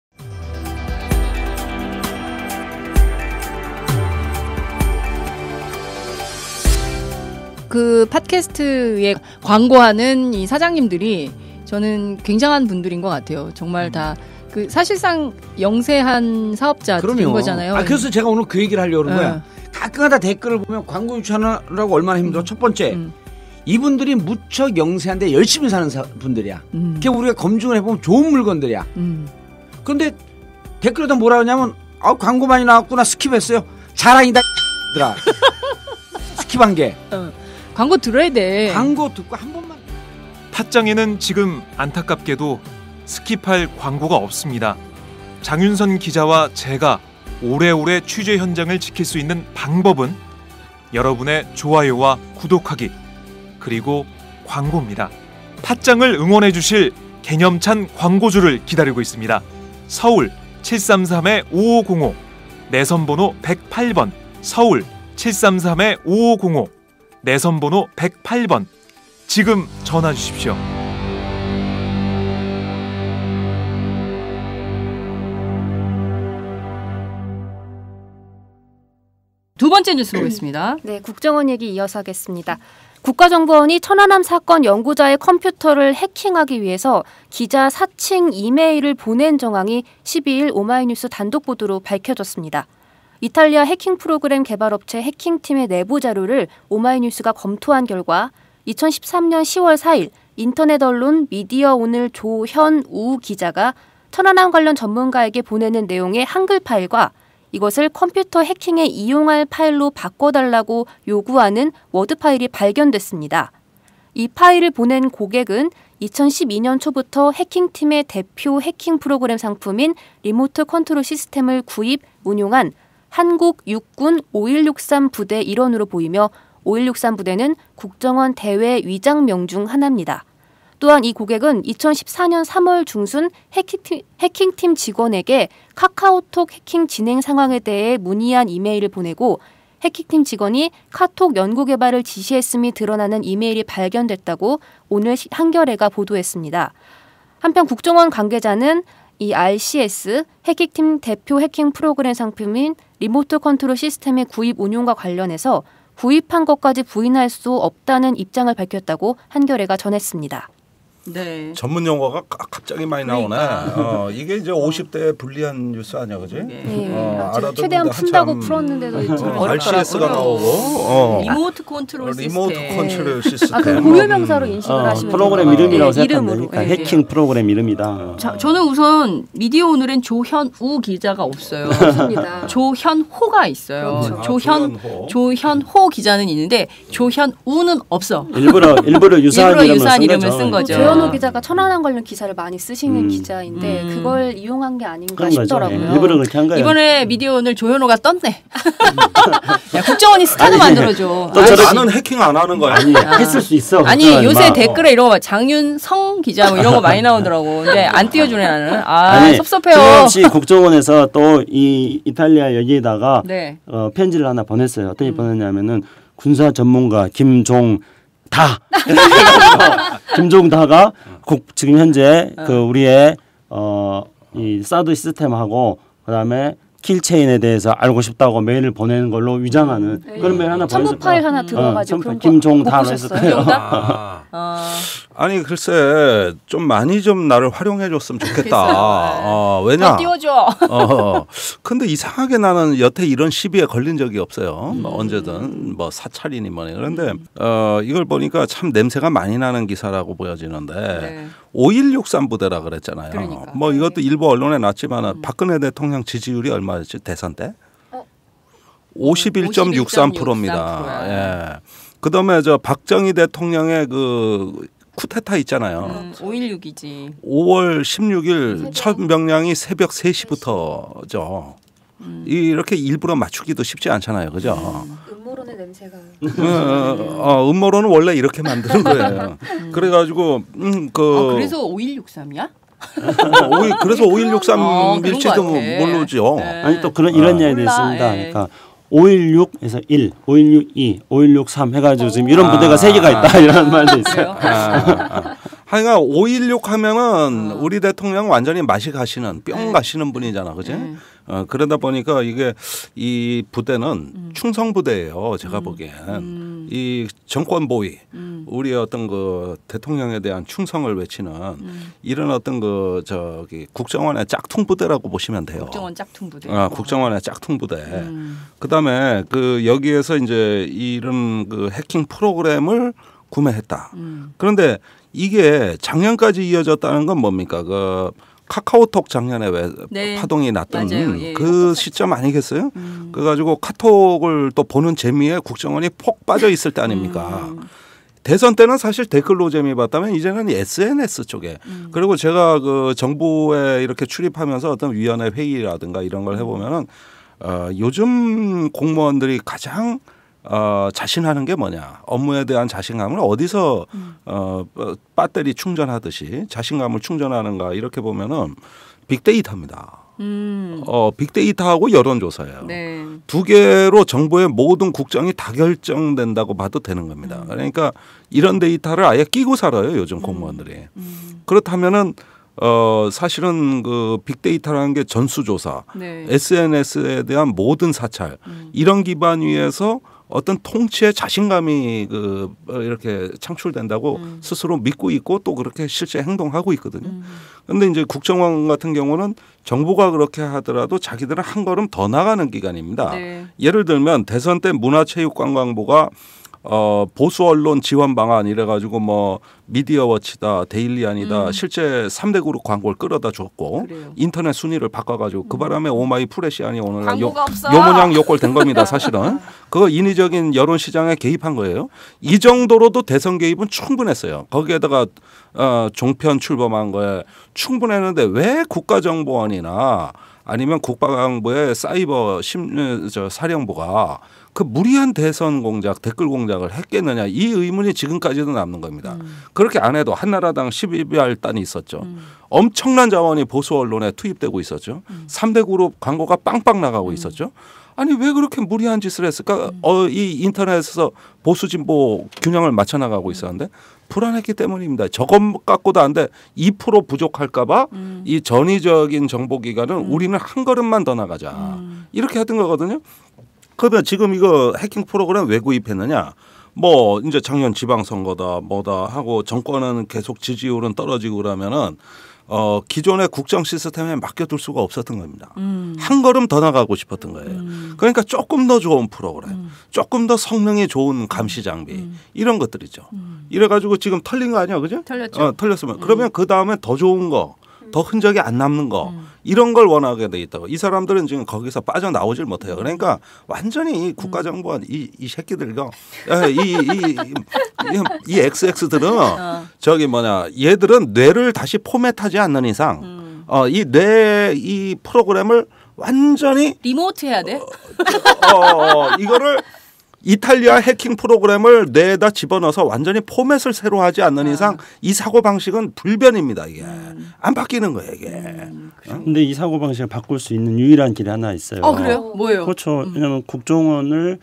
그 팟캐스트에 광고하는 이 사장님들이 저는 굉장한 분들인 것 같아요. 정말 다 그 사실상 영세한 사업자들인 거잖아요. 그래서 제가 오늘 그 얘기를 하려고 그런 거야. 가끔가다 댓글을 보면 광고 유치하느라고 얼마나 힘들어. 첫 번째, 이분들이 무척 영세한데 열심히 사는 분들이야. 그게 우리가 검증을 해보면 좋은 물건들이야. 그런데 댓글에다 뭐라 하냐면 광고 많이 나왔구나 스킵했어요. 자랑이다 들아. 스킵한 게. 광고 들어야 돼. 광고 듣고 한 번만. 팟짱에는 지금 안타깝게도 스킵할 광고가 없습니다. 장윤선 기자와 제가 오래오래 취재 현장을 지킬 수 있는 방법은 여러분의 좋아요와 구독하기 그리고 광고입니다. 팟짱을 응원해 주실 개념찬 광고주를 기다리고 있습니다. 서울 733-5505 내선번호 108번 서울 733-5505 내선번호 108번 지금 전화 주십시오. 두 번째 뉴스 보겠습니다. 네, 국정원 얘기 이어서 하겠습니다. 국가정보원이 천안함 사건 연구자의 컴퓨터를 해킹하기 위해서 기자 사칭 이메일을 보낸 정황이 12일 오마이뉴스 단독 보도로 밝혀졌습니다. 이탈리아 해킹 프로그램 개발업체 해킹팀의 내부 자료를 오마이뉴스가 검토한 결과 2013년 10월 4일 인터넷 언론 미디어오늘 조현우 기자가 천안함 관련 전문가에게 보내는 내용의 한글 파일과 이것을 컴퓨터 해킹에 이용할 파일로 바꿔달라고 요구하는 워드 파일이 발견됐습니다. 이 파일을 보낸 고객은 2012년 초부터 해킹팀의 대표 해킹 프로그램 상품인 리모트 컨트롤 시스템을 구입, 운용한 한국 육군 5163 부대 일원으로 보이며 5163 부대는 국정원 대외 위장명 중 하나입니다. 또한 이 고객은 2014년 3월 중순 해킹팀 직원에게 카카오톡 해킹 진행 상황에 대해 문의한 이메일을 보내고 해킹팀 직원이 카톡 연구 개발을 지시했음이 드러나는 이메일이 발견됐다고 오늘 한겨레가 보도했습니다. 한편 국정원 관계자는 이 RCS 해킹팀 대표 해킹 프로그램 상품인 리모트 컨트롤 시스템의 구입 운용과 관련해서 구입한 것까지 부인할 수 없다는 입장을 밝혔다고 한겨레가 전했습니다. 네. 전문 용어가 갑자기 많이 나오네. 그러니까. 이게 이제 50대에 불리한 뉴스 아니야, 그지? 최대한 푼다고 풀었는데도 RCS가 나오고 리모트 컨트롤 시스템. 리모트 컨트롤 시스템. 그 고유명사로 인식을 하시면 프로그램 이름이라고 생각하면 이름으로. 되니까 해킹 프로그램 이름이다. 저는 우선 미디어 오늘엔 조현우 기자가 없어요. 없습니다. 조현호가 있어요. 조현호. 조현호 기자는 있는데 조현우는 없어. 일부러 유사한 이름을 쓴 거죠. 조현호 기자가 천안함 관련 기사를 많이 쓰시는 기자인데 그걸 이용한 게 아닌가 싶더라고요. 일부러 그렇게 한 거예요. 이번에 미디어 오늘 조현호가 떴네. 야, 국정원이 스타도 만들어줘. 나는 해킹 안 하는 거야. 아니 했을 수 있어. 아니 요새 댓글에 이런 거 장윤성 기자 뭐 이런 거 많이 나오더라고. 근데 안 띄워주네 나는. 아니, 섭섭해요. 혹시 국정원에서 또 이 이탈리아 여기에다가 네. 편지를 하나 보냈어요. 어떻게 보냈냐면은 군사 전문가 김종다가 지금 현재 그 우리의 이 사드 시스템하고 그다음에 킬체인에 대해서 알고 싶다고 메일을 보내는 걸로 위장하는 그런 메일 하나 보냈을 첨부 파일 하나 들어가지고 그런 거 김종다로 했을 거예요. 아니 글쎄 좀 많이 좀 나를 활용해줬으면 좋겠다. 왜냐? 띄워줘. 근데 이상하게 나는 여태 이런 시비에 걸린 적이 없어요. 뭐 언제든 뭐 사찰이니 뭐니. 그런데 이걸 보니까 참 냄새가 많이 나는 기사라고 보여지는데 네. 5163 부대라 그랬잖아요. 그러니까. 뭐 이것도 일부 언론에 났지만 박근혜 대통령 지지율이 얼마였지 대선 때? 51.63%입니다. 예. 그다음에 저 박정희 대통령의 그 쿠데타 있잖아요. 5.16이지. 5월 16일 첫 명량이 새벽 3시부터죠. 이렇게 일부러 맞추기도 쉽지 않잖아요. 그죠? 음모론의 냄새가. 음모론은 원래 이렇게 만드는 거예요. 그래가지고 그래서 5163이야? 그래서 5163일지도 모르죠. 네. 아니 또 이런 이야기도 있습니다. 그러니까 516에서 1, 5162, 5163 해가지고 지금 이런 부대가 3개가 있다 이런 말도 있어요. 하여간 516 하면은 우리 대통령 완전히 맛이 가시는 뿅 가시는 분이잖아, 그지? 그러다 보니까 이게 이 부대는 충성 부대예요. 제가 보기엔 이 정권 보위, 우리 어떤 그 대통령에 대한 충성을 외치는 이런 어떤 그 저기 국정원의 짝퉁 부대라고 보시면 돼요. 국정원 짝퉁 부대. 국정원의 짝퉁 부대. 그다음에 그 여기에서 이제 이런 그 해킹 프로그램을 구매했다. 그런데 이게 작년까지 이어졌다는 건 뭡니까? 그 카카오톡 작년에 왜 파동이 났던 그 시점 아니겠어요? 그래가지고 카톡을 또 보는 재미에 국정원이 폭 빠져 있을 때 아닙니까? 대선 때는 사실 댓글로 재미 봤다면 이제는 SNS 쪽에 그리고 제가 그 정부에 이렇게 출입하면서 어떤 위원회 회의라든가 이런 걸 해보면은 요즘 공무원들이 가장 자신하는 게 뭐냐, 업무에 대한 자신감을 어디서 배터리 충전하듯이 자신감을 충전하는가 이렇게 보면은 빅데이터입니다. 빅데이터하고 여론조사예요. 네. 두 개로 정부의 모든 국정이 다 결정된다고 봐도 되는 겁니다. 그러니까 이런 데이터를 아예 끼고 살아요, 요즘 공무원들이. 그렇다면은 사실은 그 빅데이터라는 게 전수조사, 네. SNS에 대한 모든 사찰 이런 기반 위에서 어떤 통치의 자신감이 이렇게 창출된다고 스스로 믿고 있고 또 그렇게 실제 행동하고 있거든요. 그런데 이제 국정원 같은 경우는 정부가 그렇게 하더라도 자기들은 한 걸음 더 나가는 기관입니다. 네. 예를 들면 대선 때 문화체육관광부가 보수 언론 지원 방안 이래가지고 뭐 미디어워치다, 데일리안이다 실제 3대 그룹 광고를 끌어다 줬고 그래요. 인터넷 순위를 바꿔가지고 그 바람에 오마이 프레시안이 오늘 광고가 없어. 요모냥 요꼴 된 겁니다. 사실은 그거 인위적인 여론 시장에 개입한 거예요. 이 정도로도 대선 개입은 충분했어요. 거기에다가 종편 출범한 거에 충분했는데 왜 국가정보원이나 아니면 국방부의 사이버 사령부가 그 무리한 대선 공작, 댓글 공작을 했겠느냐 이 의문이 지금까지도 남는 겁니다. 그렇게 안 해도 한나라당 12알단이 있었죠. 엄청난 자원이 보수 언론에 투입되고 있었죠. 3대 그룹 광고가 빵빵 나가고 있었죠. 아니 왜 그렇게 무리한 짓을 했을까? 이 인터넷에서 보수 진보 균형을 맞춰 나가고 있었는데 불안했기 때문입니다. 저것 갖고도 안 돼. 2% 부족할까 봐 이 전위적인 정보기관은 우리는 한 걸음만 더 나가자. 이렇게 하던 거거든요. 그러면 지금 이거 해킹 프로그램 왜 구입했느냐? 뭐 이제 작년 지방선거다 뭐다 하고 정권은 계속 지지율은 떨어지고 그러면은 기존의 국정 시스템에 맡겨둘 수가 없었던 겁니다. 한 걸음 더 나가고 싶었던 거예요. 그러니까 조금 더 좋은 프로그램, 조금 더 성능이 좋은 감시 장비 이런 것들이죠. 이래가지고 지금 털린 거 아니야, 그죠? 털렸죠. 털렸으면 그러면 그 다음에 더 좋은 거, 더 흔적이 안 남는 거 이런 걸 원하게 돼 있다고. 이 사람들은 지금 거기서 빠져나오질 못해요. 그러니까 완전히 이 국가정보원 이 새끼들과 이 XX들은 저기 뭐냐 얘들은 뇌를 다시 포맷하지 않는 이상 이 프로그램을 완전히 리모트 해야 돼? 이거를 이탈리아 해킹 프로그램을 뇌에다 집어넣어서 완전히 포맷을 새로 하지 않는 이상 이 사고 방식은 불변입니다. 이게 안 바뀌는 거예요. 이게. 근데 이 사고 방식을 바꿀 수 있는 유일한 길이 하나 있어요. 그래요? 뭐예요? 그렇죠. 왜냐하면 국정원을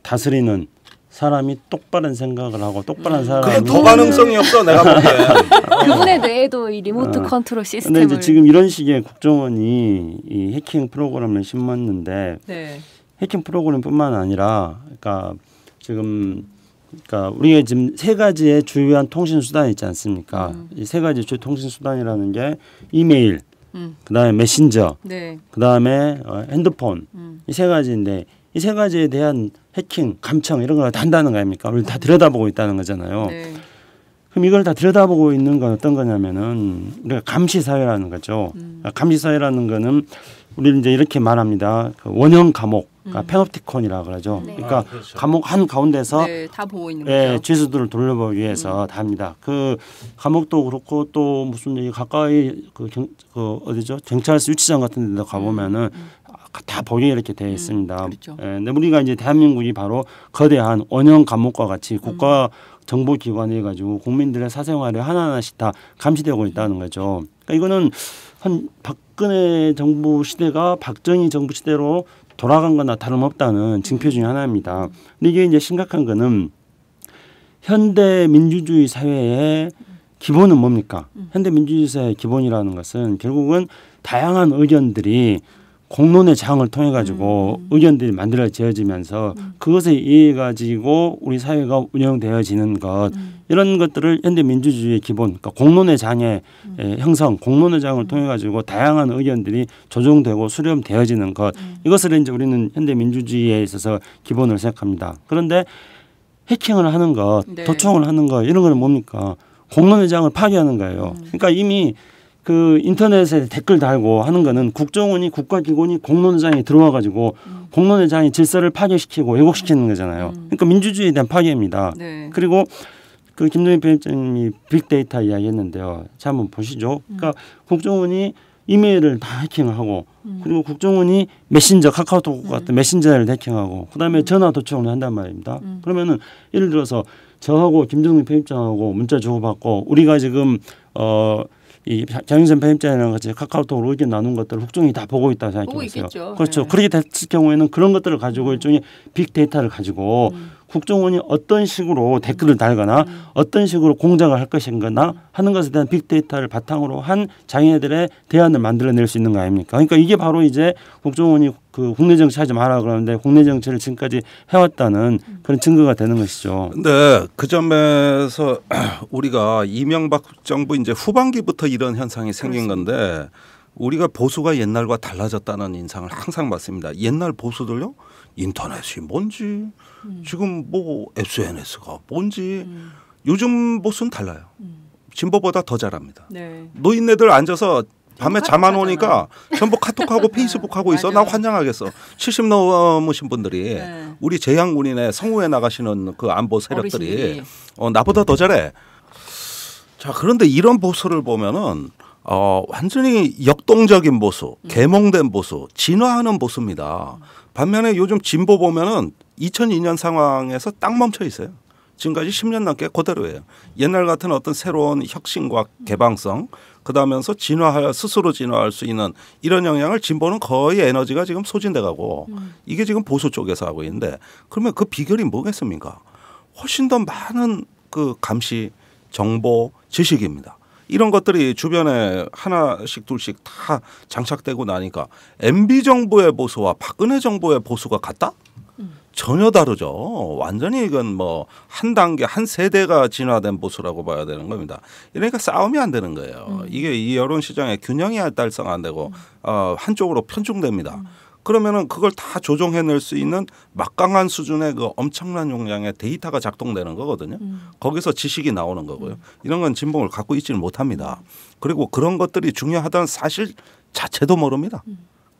다스리는 사람이 똑바른 생각을 하고 똑바른 사람이 더 가능성이 없어 내가 보기에. 그분의 뇌에도 이 리모트 컨트롤 시스템을. 근데 이제 지금 이런 식의 국정원이 이 해킹 프로그램을 심었는데 네. 해킹 프로그램뿐만 아니라 그러니까 우리가 지금 세 가지의 주요한 통신 수단이 있지 않습니까? 이 세 가지 주요 통신 수단이라는 게 이메일, 그다음에 메신저, 네. 그다음에 핸드폰 이 세 가지인데 이 세 가지에 대한 해킹, 감청 이런 걸 다 한다는 거 아닙니까? 우리 다 들여다보고 있다는 거잖아요. 네. 그럼 이걸 다 들여다보고 있는 건 어떤 거냐면은 우리가 감시 사회라는 거죠. 감시 사회라는 거는 우리는 이제 이렇게 말합니다. 그 원형 감옥, 그러니까 페놉티콘이라고 그러죠. 네. 그러니까 그렇죠. 감옥 한 가운데서 네, 다 보고 있는 거죠. 죄수들을 돌려보기 위해서 다 합니다. 그 감옥도 그렇고 또 무슨 여기 가까이 그 어디죠? 경찰서 유치장 같은 데도 가보면은 다 보게 이렇게 되어 있습니다. 그렇죠. 근데 우리가 이제 대한민국이 바로 거대한 원형 감옥과 같이 국가 정보기관이 가지고 국민들의 사생활을 하나하나씩 다 감시되고 있다는 거죠. 그러니까 이거는 한 박근혜 정부 시대가 박정희 정부 시대로 돌아간 거나 다름없다는 징표 중에 하나입니다. 근데 이게 이제 심각한 거는 현대 민주주의 사회의 기본은 뭡니까? 현대 민주주의 사회의 기본이라는 것은 결국은 다양한 의견들이 공론의 장을 통해 가지고 의견들이 만들어지어지면서 그것에 의해 가지고 우리 사회가 운영되어지는 것 이런 것들을 현대 민주주의의 기본, 그러니까 공론의 장의 형성, 공론의 장을 통해 가지고 다양한 의견들이 조정되고 수렴되어지는 것 이것을 이제 우리는 현대 민주주의에 있어서 기본을 생각합니다. 그런데 해킹을 하는 것, 네. 도청을 하는 것 이런 거는 뭡니까? 공론의 장을 파괴하는 거예요. 그러니까 이미 그 인터넷에 댓글 달고 하는 거는 국정원이 국가기관이 공론장에 들어와 가지고 공론장의 질서를 파괴시키고 왜곡시키는 거잖아요. 그러니까 민주주의에 대한 파괴입니다. 네. 그리고 그 김동연 편집장님이 빅데이터 이야기했는데요. 자 한번 보시죠. 그러니까 국정원이 이메일을 다 해킹하고 그리고 국정원이 메신저 카카오톡 같은 메신저를 해킹하고 그다음에 전화 도청을 한단 말입니다. 그러면은 예를 들어서 저하고 김정민 편집장하고 문자 주고받고 우리가 지금 이 장윤선 편집장이랑 같이 카카오톡으로 의견 나눈 것들을 국정원이 다 보고 있다고 생각해보세요. 그렇죠. 네. 그렇게 됐을 경우에는 그런 것들을 가지고 일종의 빅데이터를 가지고 국정원이 어떤 식으로 댓글을 달거나 어떤 식으로 공작을 할 것인가 하는 것에 대한 빅데이터를 바탕으로 한 장애들의 대안을 만들어낼 수 있는 거 아닙니까? 그러니까 이게 바로 이제 국정원이 그 국내 정치 하지 마라 그러는데 국내 정치를 지금까지 해왔다는 그런 증거가 되는 것이죠. 근데 그 점에서 우리가 이명박 정부 이제 후반기부터 이런 현상이 생긴 건데 우리가 보수가 옛날과 달라졌다는 인상을 항상 받습니다. 옛날 보수들요 인터넷이 뭔지 지금 뭐 SNS가 뭔지 요즘 보수는 달라요. 진보보다 더 잘합니다. 네. 노인네들 앉아서 밤에 잠 안 오니까 전부 카톡하고 페이스북하고 있어. 나 환장하겠어. 70 넘으신 분들이 네. 우리 재향군인의 성우에 나가시는 그 안보 세력들이 어르신들이. 나보다 더 잘해. 자 그런데 이런 보수를 보면은 완전히 역동적인 보수, 계몽된 보수, 진화하는 보수입니다. 반면에 요즘 진보 보면은 2002년 상황에서 딱 멈춰 있어요. 지금까지 10년 넘게 그대로예요. 옛날 같은 어떤 새로운 혁신과 개방성, 그다음에서 스스로 진화할 수 있는 이런 영향을 진보는 거의 에너지가 지금 소진돼가고 이게 지금 보수 쪽에서 하고 있는데 그러면 그 비결이 뭐겠습니까? 훨씬 더 많은 그 감시, 정보, 지식입니다. 이런 것들이 주변에 하나씩 둘씩 다 장착되고 나니까 MB 정부의 보수와 박근혜 정부의 보수가 같다? 전혀 다르죠. 완전히 이건 뭐 한 단계 한 세대가 진화된 보수라고 봐야 되는 겁니다. 이러니까 싸움이 안 되는 거예요. 이게 이 여론 시장의 균형이 달성 안 되고 한쪽으로 편중됩니다. 그러면은 그걸 다 조정해낼 수 있는 막강한 수준의 그 엄청난 용량의 데이터가 작동되는 거거든요. 거기서 지식이 나오는 거고요. 이런 건 진봉을 갖고 있지는 못합니다. 그리고 그런 것들이 중요하다는 사실 자체도 모릅니다.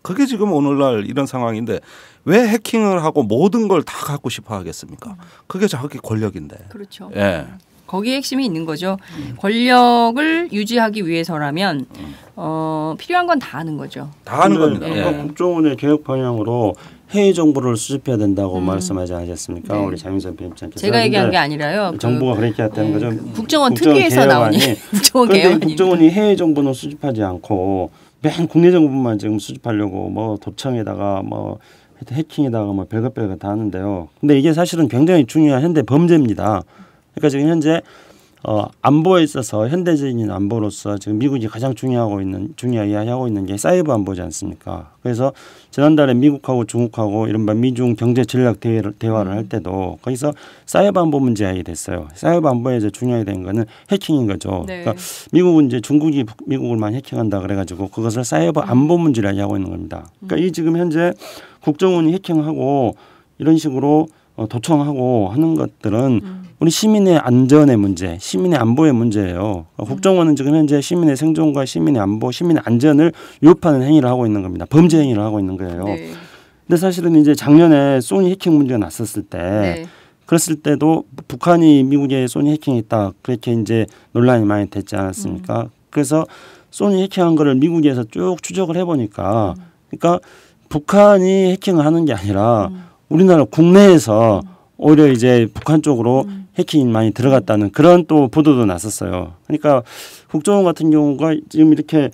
그게 지금 오늘날 이런 상황인데 왜 해킹을 하고 모든 걸 다 갖고 싶어 하겠습니까? 그게 자기 권력인데. 그렇죠. 예. 거기에 핵심이 있는 거죠. 권력을 유지하기 위해서라면 필요한 건 다 하는 거죠. 다 하는 겁니다. 네. 예. 국정원의 개혁 방향으로 해외 정보를 수집해야 된다고 말씀하지 않으셨습니까? 네. 우리 장윤선 편집장께서. 제가 얘기한 게 아니라요. 정부가 그렇게 했다는 거죠. 국정원 특위에서 나오니 국정원 개혁안이. 국정원이 해외 정보는 수집하지 않고 맨 국내 정보만 지금 수집하려고 뭐 도청에다가 뭐 해킹에다가 뭐 별것 다 하는데요. 근데 이게 사실은 굉장히 중요한 현대 범죄입니다. 그러니까 지금 현재 안보에 있어서 현대적인 안보로서 지금 미국이 가장 중요하게 하고 있는 게 사이버 안보지 않습니까? 그래서 지난달에 미국하고 중국하고 이른바 미중 경제 전략 대화를 할 때도 거기서 사이버 안보 문제 이야기 됐어요. 사이버 안보에 중요하게 된 거는 해킹인 거죠. 네. 그러니까 미국은 이제 중국이 미국을 많이 해킹한다 그래가지고 그것을 사이버 안보 문제를 이야기하고 있는 겁니다. 그러니까 이 지금 현재 국정원이 해킹하고 이런 식으로 도청하고 하는 것들은 우리 시민의 안전의 문제, 시민의 안보의 문제예요. 국정원은 지금 현재 시민의 생존과 시민의 안보, 시민의 안전을 위협하는 행위를 하고 있는 겁니다. 범죄 행위를 하고 있는 거예요. 네. 근데 사실은 이제 작년에 소니 해킹 문제가 났었을 때, 네. 그랬을 때도 북한이 미국에 소니 해킹했다 그렇게 이제 논란이 많이 됐지 않았습니까? 그래서 소니 해킹한 거를 미국에서 쭉 추적을 해보니까, 그러니까 북한이 해킹을 하는 게 아니라 우리나라 국내에서 오히려 이제 북한 쪽으로 해킹이 많이 들어갔다는 그런 또 보도도 났었어요. 그러니까 국정원 같은 경우가 지금 이렇게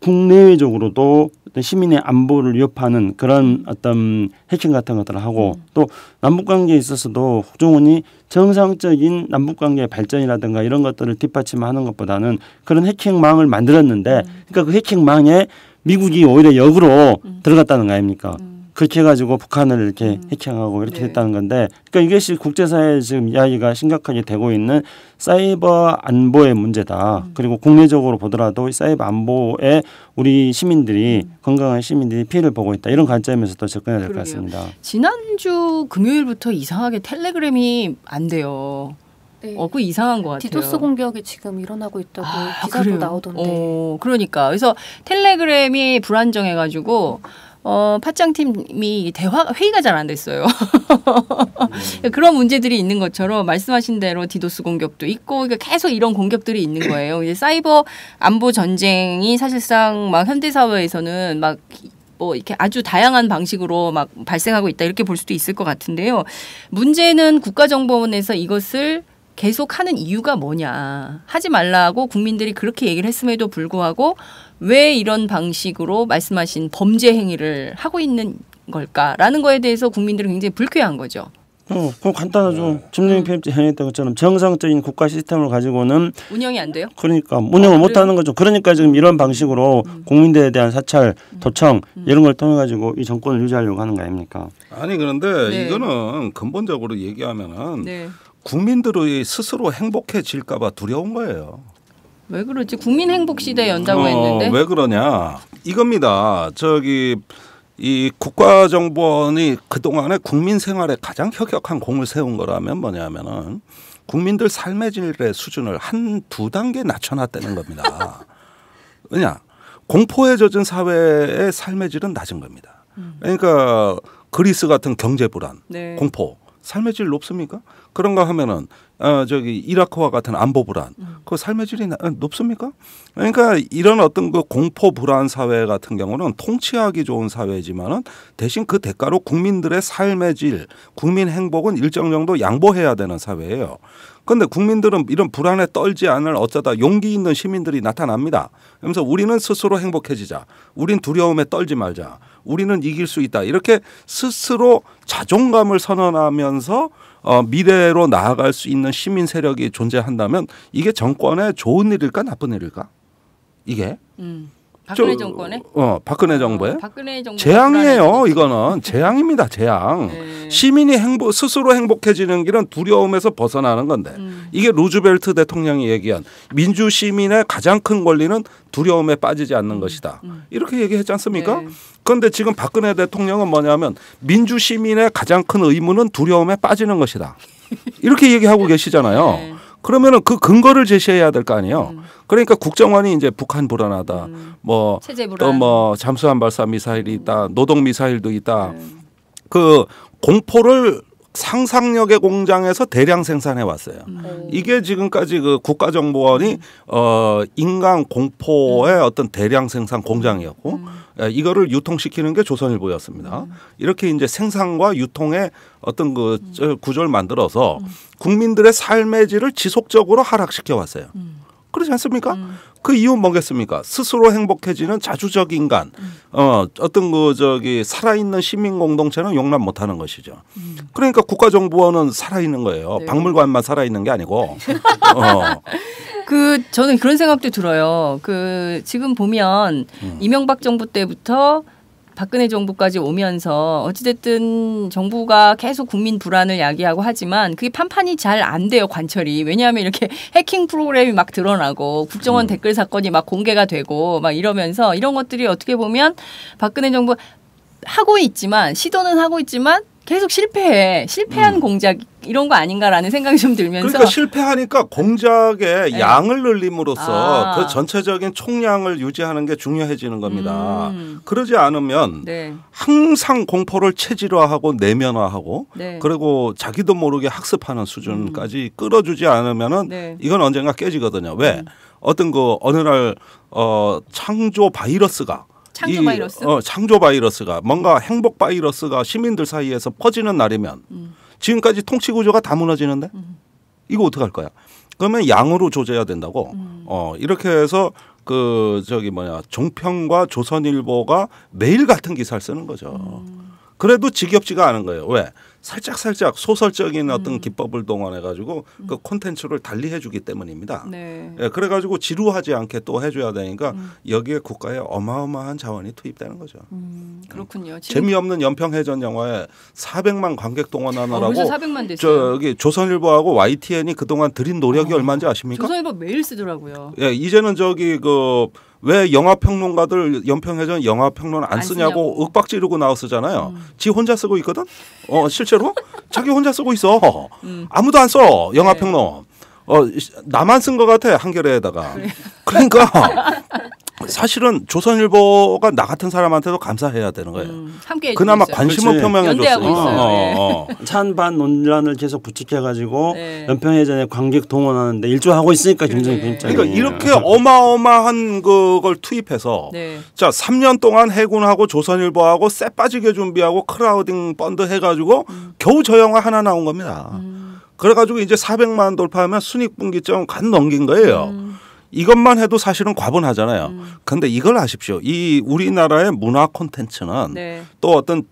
국내외적으로도 시민의 안보를 위협하는 그런 어떤 해킹 같은 것들을 하고 또 남북관계에 있어서도 국정원이 정상적인 남북관계의 발전이라든가 이런 것들을 뒷받침하는 것보다는 그런 해킹망을 만들었는데 그러니까 그 해킹망에 미국이 오히려 역으로 들어갔다는 거 아닙니까? 그렇게 해가지고 북한을 이렇게 해킹하고 이렇게 네. 됐다는 건데, 그러니까 이것이 국제사회에 지금 이야기가 심각하게 되고 있는 사이버 안보의 문제다. 그리고 국내적으로 보더라도 사이버 안보에 우리 시민들이 건강한 시민들이 피해를 보고 있다. 이런 관점에서 또 접근해야 될 것 같습니다. 지난주 금요일부터 이상하게 텔레그램이 안 돼요. 네. 그거 이상한 것 같아요. 디도스 공격이 지금 일어나고 있다고 기사도 그래요? 나오던데. 그러니까 그래서 텔레그램이 불안정해가지고 팟짱팀이 회의가 잘 안 됐어요. 그런 문제들이 있는 것처럼 말씀하신 대로 디도스 공격도 있고 그러니까 계속 이런 공격들이 있는 거예요. 이제 사이버 안보 전쟁이 사실상 막 현대 사회에서는 막 뭐 이렇게 아주 다양한 방식으로 막 발생하고 있다 이렇게 볼 수도 있을 것 같은데요. 문제는 국가정보원에서 이것을 계속하는 이유가 뭐냐. 하지 말라고 국민들이 그렇게 얘기를 했음에도 불구하고 왜 이런 방식으로 말씀하신 범죄 행위를 하고 있는 걸까라는 거에 대해서 국민들은 굉장히 불쾌한 거죠. 그럼 간단하죠. 김정인 편집자 해냈던 것처럼 정상적인 국가 시스템을 가지고는 운영이 안 돼요? 그러니까 운영을 못하는 거죠. 그러니까 지금 이런 방식으로 국민들에 대한 사찰, 도청 이런 걸 통해 가지고 이 정권을 유지하려고 하는 거 아닙니까? 아니 그런데 네. 이거는 근본적으로 얘기하면은 네. 국민들이 스스로 행복해질까 봐 두려운 거예요. 왜 그러지? 국민 행복 시대에 연다고 했는데. 왜 그러냐? 이겁니다. 이 국가정보원이 그동안에 국민 생활에 가장 혁혁한 공을 세운 거라면 뭐냐면은 국민들 삶의 질의 수준을 한-두 단계 낮춰놨다는 겁니다. 왜냐? 공포에 젖은 사회의 삶의 질은 낮은 겁니다. 그러니까 그리스 같은 경제 불안, 네. 공포, 삶의 질 높습니까? 그런가 하면은 이라크와 같은 안보 불안, 그 삶의 질이 높습니까? 그러니까 이런 어떤 그 공포 불안 사회 같은 경우는 통치하기 좋은 사회지만은 대신 그 대가로 국민들의 삶의 질, 국민 행복은 일정 정도 양보해야 되는 사회예요. 그런데 국민들은 이런 불안에 떨지 않을 어쩌다 용기 있는 시민들이 나타납니다. 그러면서 우리는 스스로 행복해지자, 우린 두려움에 떨지 말자, 우리는 이길 수 있다. 이렇게 스스로 자존감을 선언하면서 미래로 나아갈 수 있는 시민 세력이 존재한다면 이게 정권에 좋은 일일까 나쁜 일일까? 이게 박근혜 정권에? 박근혜 정부에? 박근혜 정부 재앙이에요. 이거는 재앙입니다. 재앙. 네. 시민이 스스로 행복해지는 길은 두려움에서 벗어나는 건데 이게 루즈벨트 대통령이 얘기한 민주 시민의 가장 큰 권리는 두려움에 빠지지 않는 것이다. 이렇게 얘기했지 않습니까? 네. 그런데 지금 박근혜 대통령은 뭐냐면 민주 시민의 가장 큰 의무는 두려움에 빠지는 것이다. 이렇게 얘기하고 계시잖아요. 네. 그러면은 그 근거를 제시해야 될 거 아니에요. 그러니까 국정원이 이제 북한 불안하다, 뭐 체제 불안. 또 뭐 잠수함 발사 미사일이 있다, 노동 미사일도 있다. 그 공포를 상상력의 공장에서 대량 생산해 왔어요. 이게 지금까지 그 국가정보원이 인간 공포의 어떤 대량 생산 공장이었고 이거를 유통시키는 게 조선일보였습니다. 이렇게 이제 생산과 유통의 어떤 그 구조를 만들어서 국민들의 삶의 질을 지속적으로 하락시켜 왔어요. 그렇지 않습니까? 그 이유는 뭐겠습니까? 스스로 행복해지는 자주적 인간, 어떤 살아있는 시민 공동체는 용납 못하는 것이죠. 그러니까 국가정보원은 살아있는 거예요. 네. 박물관만 살아있는 게 아니고. 저는 그런 생각도 들어요. 지금 보면 이명박 정부 때부터 박근혜 정부까지 오면서 어찌됐든 정부가 계속 국민 불안을 야기하고 하지만 그게 판판이 잘 안 돼요, 관철이. 왜냐하면 이렇게 해킹 프로그램이 막 드러나고 국정원 댓글 사건이 막 공개가 되고 막 이러면서 이런 것들이 어떻게 보면 박근혜 정부 하고 있지만 시도는 하고 있지만 계속 실패한 공작 이런 거 아닌가라는 생각이 좀 들면서 그러니까 실패하니까 공작의 양을 늘림으로써 그 전체적인 총량을 유지하는 게 중요해지는 겁니다. 그러지 않으면 항상 공포를 체질화하고 내면화하고 그리고 자기도 모르게 학습하는 수준까지 끌어주지 않으면은 이건 언젠가 깨지거든요. 왜? 어떤 어느 날 창조 바이러스가 창조 바이러스가 뭔가 행복 바이러스가 시민들 사이에서 퍼지는 날이면 지금까지 통치 구조가 다 무너지는데 이거 어떡할 거야? 그러면 양으로 조져야 된다고. 이렇게 해서 종편과 조선일보가 매일 같은 기사를 쓰는 거죠. 그래도 지겹지가 않은 거예요. 왜? 살짝 소설적인 어떤 기법을 동원해가지고 그 콘텐츠를 달리해주기 때문입니다. 예, 그래가지고 지루하지 않게 또 해줘야 되니까 여기에 국가에 어마어마한 자원이 투입되는 거죠. 그렇군요. 재미없는 연평해전 영화에 400만 관객 동원하느라고 400만 됐어요. 조선일보하고 YTN이 그동안 들인 노력이 얼마인지 아십니까? 조선일보 매일 쓰더라고요. 예, 이제는 왜 영화평론가들 연평해전 영화평론 안 쓰냐고 윽박 지르고 나왔었잖아요. 지 혼자 쓰고 있거든. 실제로 자기 혼자 쓰고 있어. 아무도 안 써 영화평론. 나만 쓴 것 같아 한겨레에다가. 그러니까 사실은 조선일보가 나 같은 사람한테도 감사해야 되는 거예요. 함께 그나마 있어요. 관심을 연대하고 표명해줬으니까. 있어요. 찬반 논란을 계속 부추겨가지고 네. 연평해전에 관객 동원하는데 일조하고 있으니까 김정일 그러게. 입장이. 그러니까 이렇게 어마어마한 그걸 투입해서 네. 자 3년 동안 해군하고 조선일보하고 쎄 빠지게 준비하고 크라우딩 펀드 해가지고 겨우 저 영화 하나 나온 겁니다. 그래가지고 이제 400만 돌파하면 순익분기점 간 넘긴 거예요. 이것만 해도 사실은 과분하잖아요. 근데 이걸 아십시오. 이 우리나라의 문화 콘텐츠는 네. 또 어떤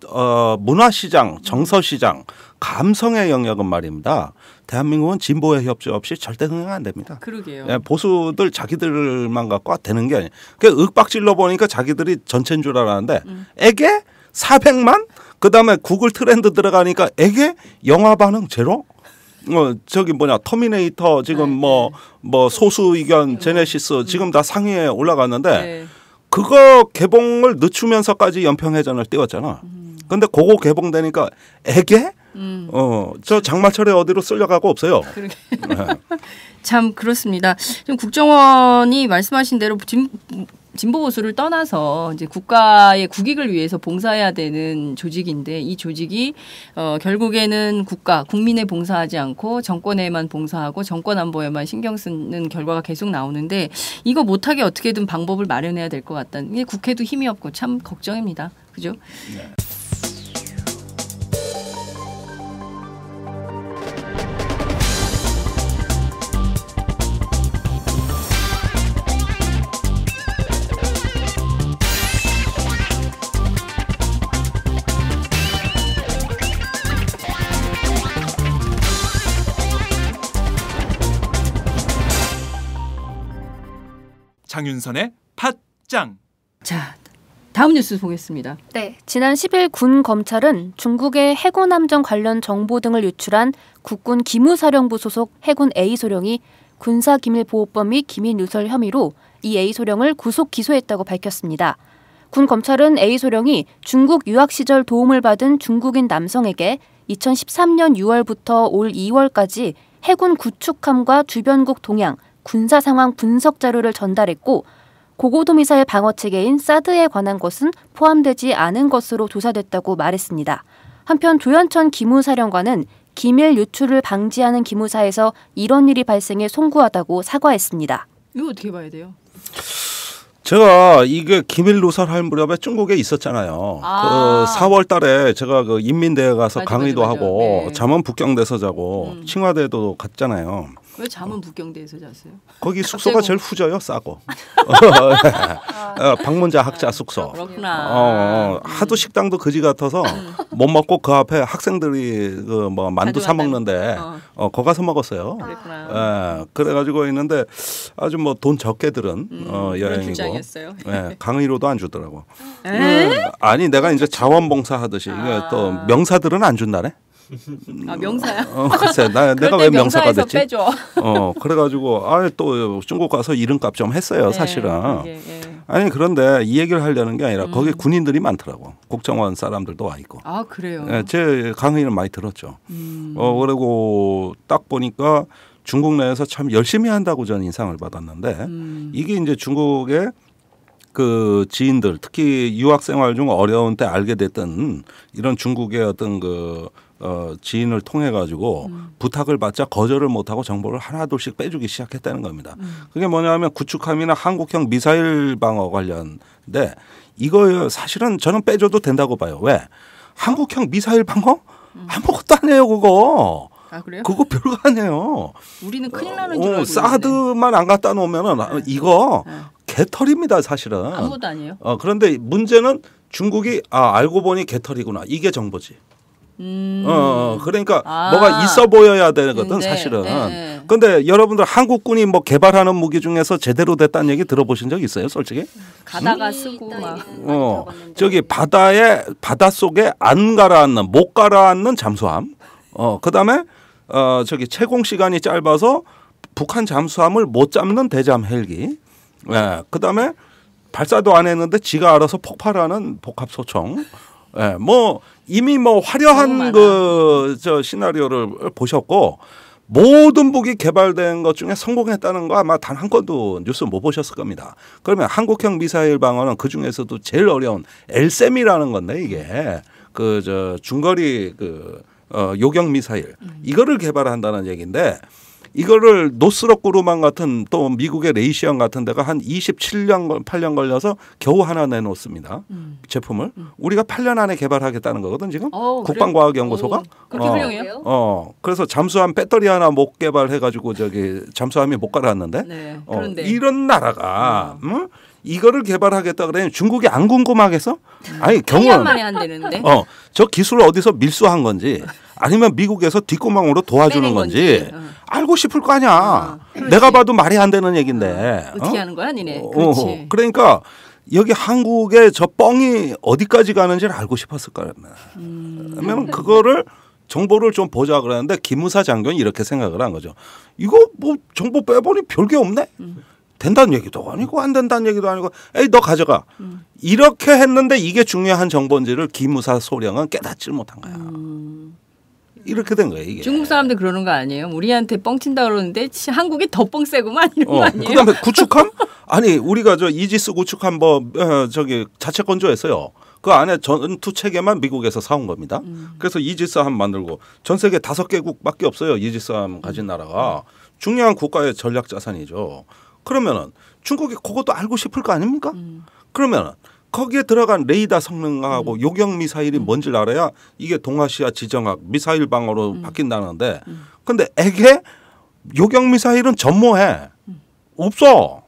문화시장, 정서시장, 감성의 영역은 말입니다. 대한민국은 진보의 협조 없이 절대 흥행 안 됩니다. 그러게요. 예, 보수들 자기들만 갖고 되는 게 아니에요. 그 윽박질러 보니까 자기들이 전체인 줄 알았는데 에게 400만? 그다음에 구글 트렌드 들어가니까 에게 영화 반응 제로? 저기 뭐냐 터미네이터 지금 뭐 소수 의견 제네시스 지금 다 상위에 올라갔는데 네. 그거 개봉을 늦추면서까지 연평해전을 띄웠잖아. 근데 그거 개봉되니까 에게? 저 장마철에 어디로 쓸려가고 없어요. 그러게. 참 그렇습니다. 좀 국정원이 말씀하신 대로 진보 보수를 떠나서 이제 국가의 국익을 위해서 봉사해야 되는 조직인데 이 조직이 결국에는 국민에 봉사하지 않고 정권에만 봉사하고 정권 안보에만 신경 쓰는 결과가 계속 나오는데 이거 못하게 어떻게든 방법을 마련해야 될 것 같다는 게 국회도 힘이 없고 참 걱정입니다. 그죠? 네. 장윤선의 팟짱. 자, 다음 뉴스 보겠습니다. 네, 지난 10일 군 검찰은 중국의 해군 함정 관련 정보 등을 유출한 국군 기무사령부 소속 해군 A소령이 군사기밀보호법 및 기밀누설 혐의로 이 A소령을 구속 기소했다고 밝혔습니다. 군 검찰은 A소령이 중국 유학 시절 도움을 받은 중국인 남성에게 2013년 6월부터 올 2월까지 해군 구축함과 주변국 동향, 군사 상황 분석 자료를 전달했고 고고도 미사일 방어 체계인 사드에 관한 것은 포함되지 않은 것으로 조사됐다고 말했습니다. 한편 조현천 기무사령관은 기밀 유출을 방지하는 기무사에서 이런 일이 발생해 송구하다고 사과했습니다. 이거 어떻게 봐야 돼요? 제가 이게 기밀 누설할 무렵에 중국에 있었잖아요. 그 4월 달에 제가 그 인민대에 가서 강의도 하고 네. 잠원 북경대에서 자고 칭화대도 갔잖아요. 왜 잠은 북경대에서 잤어요? 거기 숙소가 제일 후져요, 싸고. 방문자 학자 숙소. 그렇구나. 하도 식당도 거지 같아서 못 먹고 그 앞에 학생들이 그 뭐 만두 사 먹는데 거 가서 먹었어요. 그랬구나. 그래가지고 있는데 아주 뭐 돈 적게 들은 여행이고. 강의로도 안 주더라고. 아니 내가 이제 자원봉사 하듯이 이게 또 명사들은 안 준다네. 아 명사야? 글쎄 내가 왜 명사가 됐지? 빼줘. 그래가지고 또 중국 가서 이름값 좀 했어요. 네, 사실은. 예. 아니 그런데 이 얘기를 하려는 게 아니라 거기 군인들이 많더라고. 국정원 사람들도 와 있고. 아 그래요? 네, 제 강의는 많이 들었죠. 그리고 딱 보니까 중국 내에서 참 열심히 한다고 저는 인상을 받았는데 이게 이제 중국의 그 지인들 특히 유학 생활 중 어려운 때 알게 됐던 이런 중국의 어떤 그 지인을 통해 가지고 부탁을 받자 거절을 못하고 정보를 하나둘씩 빼주기 시작했다는 겁니다. 그게 뭐냐면 구축함이나 한국형 미사일 방어 관련인데 이거 사실은 저는 빼줘도 된다고 봐요. 왜? 한국형 미사일 방어? 아무것도 아니에요 그거. 아 그래요? 그거 별거 아니에요. 우리는 큰일 나는 줄 알고 사드만 안 갖다 놓으면은 이거 개털입니다 사실은. 아무것도 아니에요. 그런데 문제는 중국이 알고 보니 개털이구나 이게 정보지. 그러니까 뭐가 있어 보여야 되거든 사실은. 근데 여러분들 한국군이 뭐 개발하는 무기 중에서 제대로 됐다는 얘기 들어보신 적 있어요, 솔직히? 가다가 쓰고 막. 저기 바다 속에 안 가라앉는 못 가라앉는 잠수함. 그다음에 저기 채공 시간이 짧아서 북한 잠수함을 못 잡는 대잠 헬기. 그다음에 발사도 안 했는데 지가 알아서 폭발하는 복합 소총. 뭐 이미 뭐 화려한 그 저 시나리오를 보셨고 모든 무기 개발된 것 중에 성공했다는 거 아마 단 한 건도 뉴스 못 보셨을 겁니다. 그러면 한국형 미사일 방어는 그 중에서도 제일 어려운 LSAM이라는 건데 이게 중거리 요격 미사일 이거를 개발한다는 얘기인데 이거를 노스럽그루만 같은 또 미국의 레이시언 같은 데가 한 27년 8년 걸려서 겨우 하나 내놓습니다. 제품을 우리가 8년 안에 개발하겠다는 거거든 지금 국방과학연구소가. 그렇게 훌륭해요? 그래서 잠수함 배터리 하나 못 개발해가지고 잠수함이 못 갈았는데. 네, 그런데 이런 나라가 이거를 개발하겠다 그러면 중국이 안 궁금하겠어? 아니 경험 8년 만에 한다는데. 저 기술을 어디서 밀수한 건지 아니면 미국에서 뒷구멍으로 도와주는 건지 알고 싶을 거 아니야. 내가 봐도 말이 안 되는 얘긴데. 어떻게 하는 거야, 니네? 그렇지. 그러니까 여기 한국의 저 뻥이 어디까지 가는지를 알고 싶었을 거야. 그러면 그거를 정보를 좀 보자 그러는데 김무사 장관이 이렇게 생각을 한 거죠. 이거 뭐 정보 빼보니 별게 없네. 된다는 얘기도 아니고 안 된다는 얘기도 아니고 에이 너 가져가. 이렇게 했는데 이게 중요한 정보인지를 김무사 소령은 깨닫지 못한 거야. 이렇게 된 거예요 이게. 중국 사람들 그러는 거 아니에요? 우리한테 뻥친다 그러는데 한국이 더 뻥세구만 이런 거 아니에요? 그다음에 구축함? 아니 우리가 저 이지스 구축함 자체 건조했어요. 그 안에 전투 체계만 미국에서 사온 겁니다. 그래서 이지스함 만들고 전 세계 5개국밖에 없어요. 이지스함 가진 나라가. 중요한 국가의 전략 자산이죠. 그러면은 중국이 그것도 알고 싶을 거 아닙니까? 그러면은 거기에 들어간 레이더 성능하고 요격 미사일이 뭔지를 알아야 이게 동아시아 지정학 미사일 방어로 바뀐다는데 근데 에게 요격 미사일은 전무해. 없어.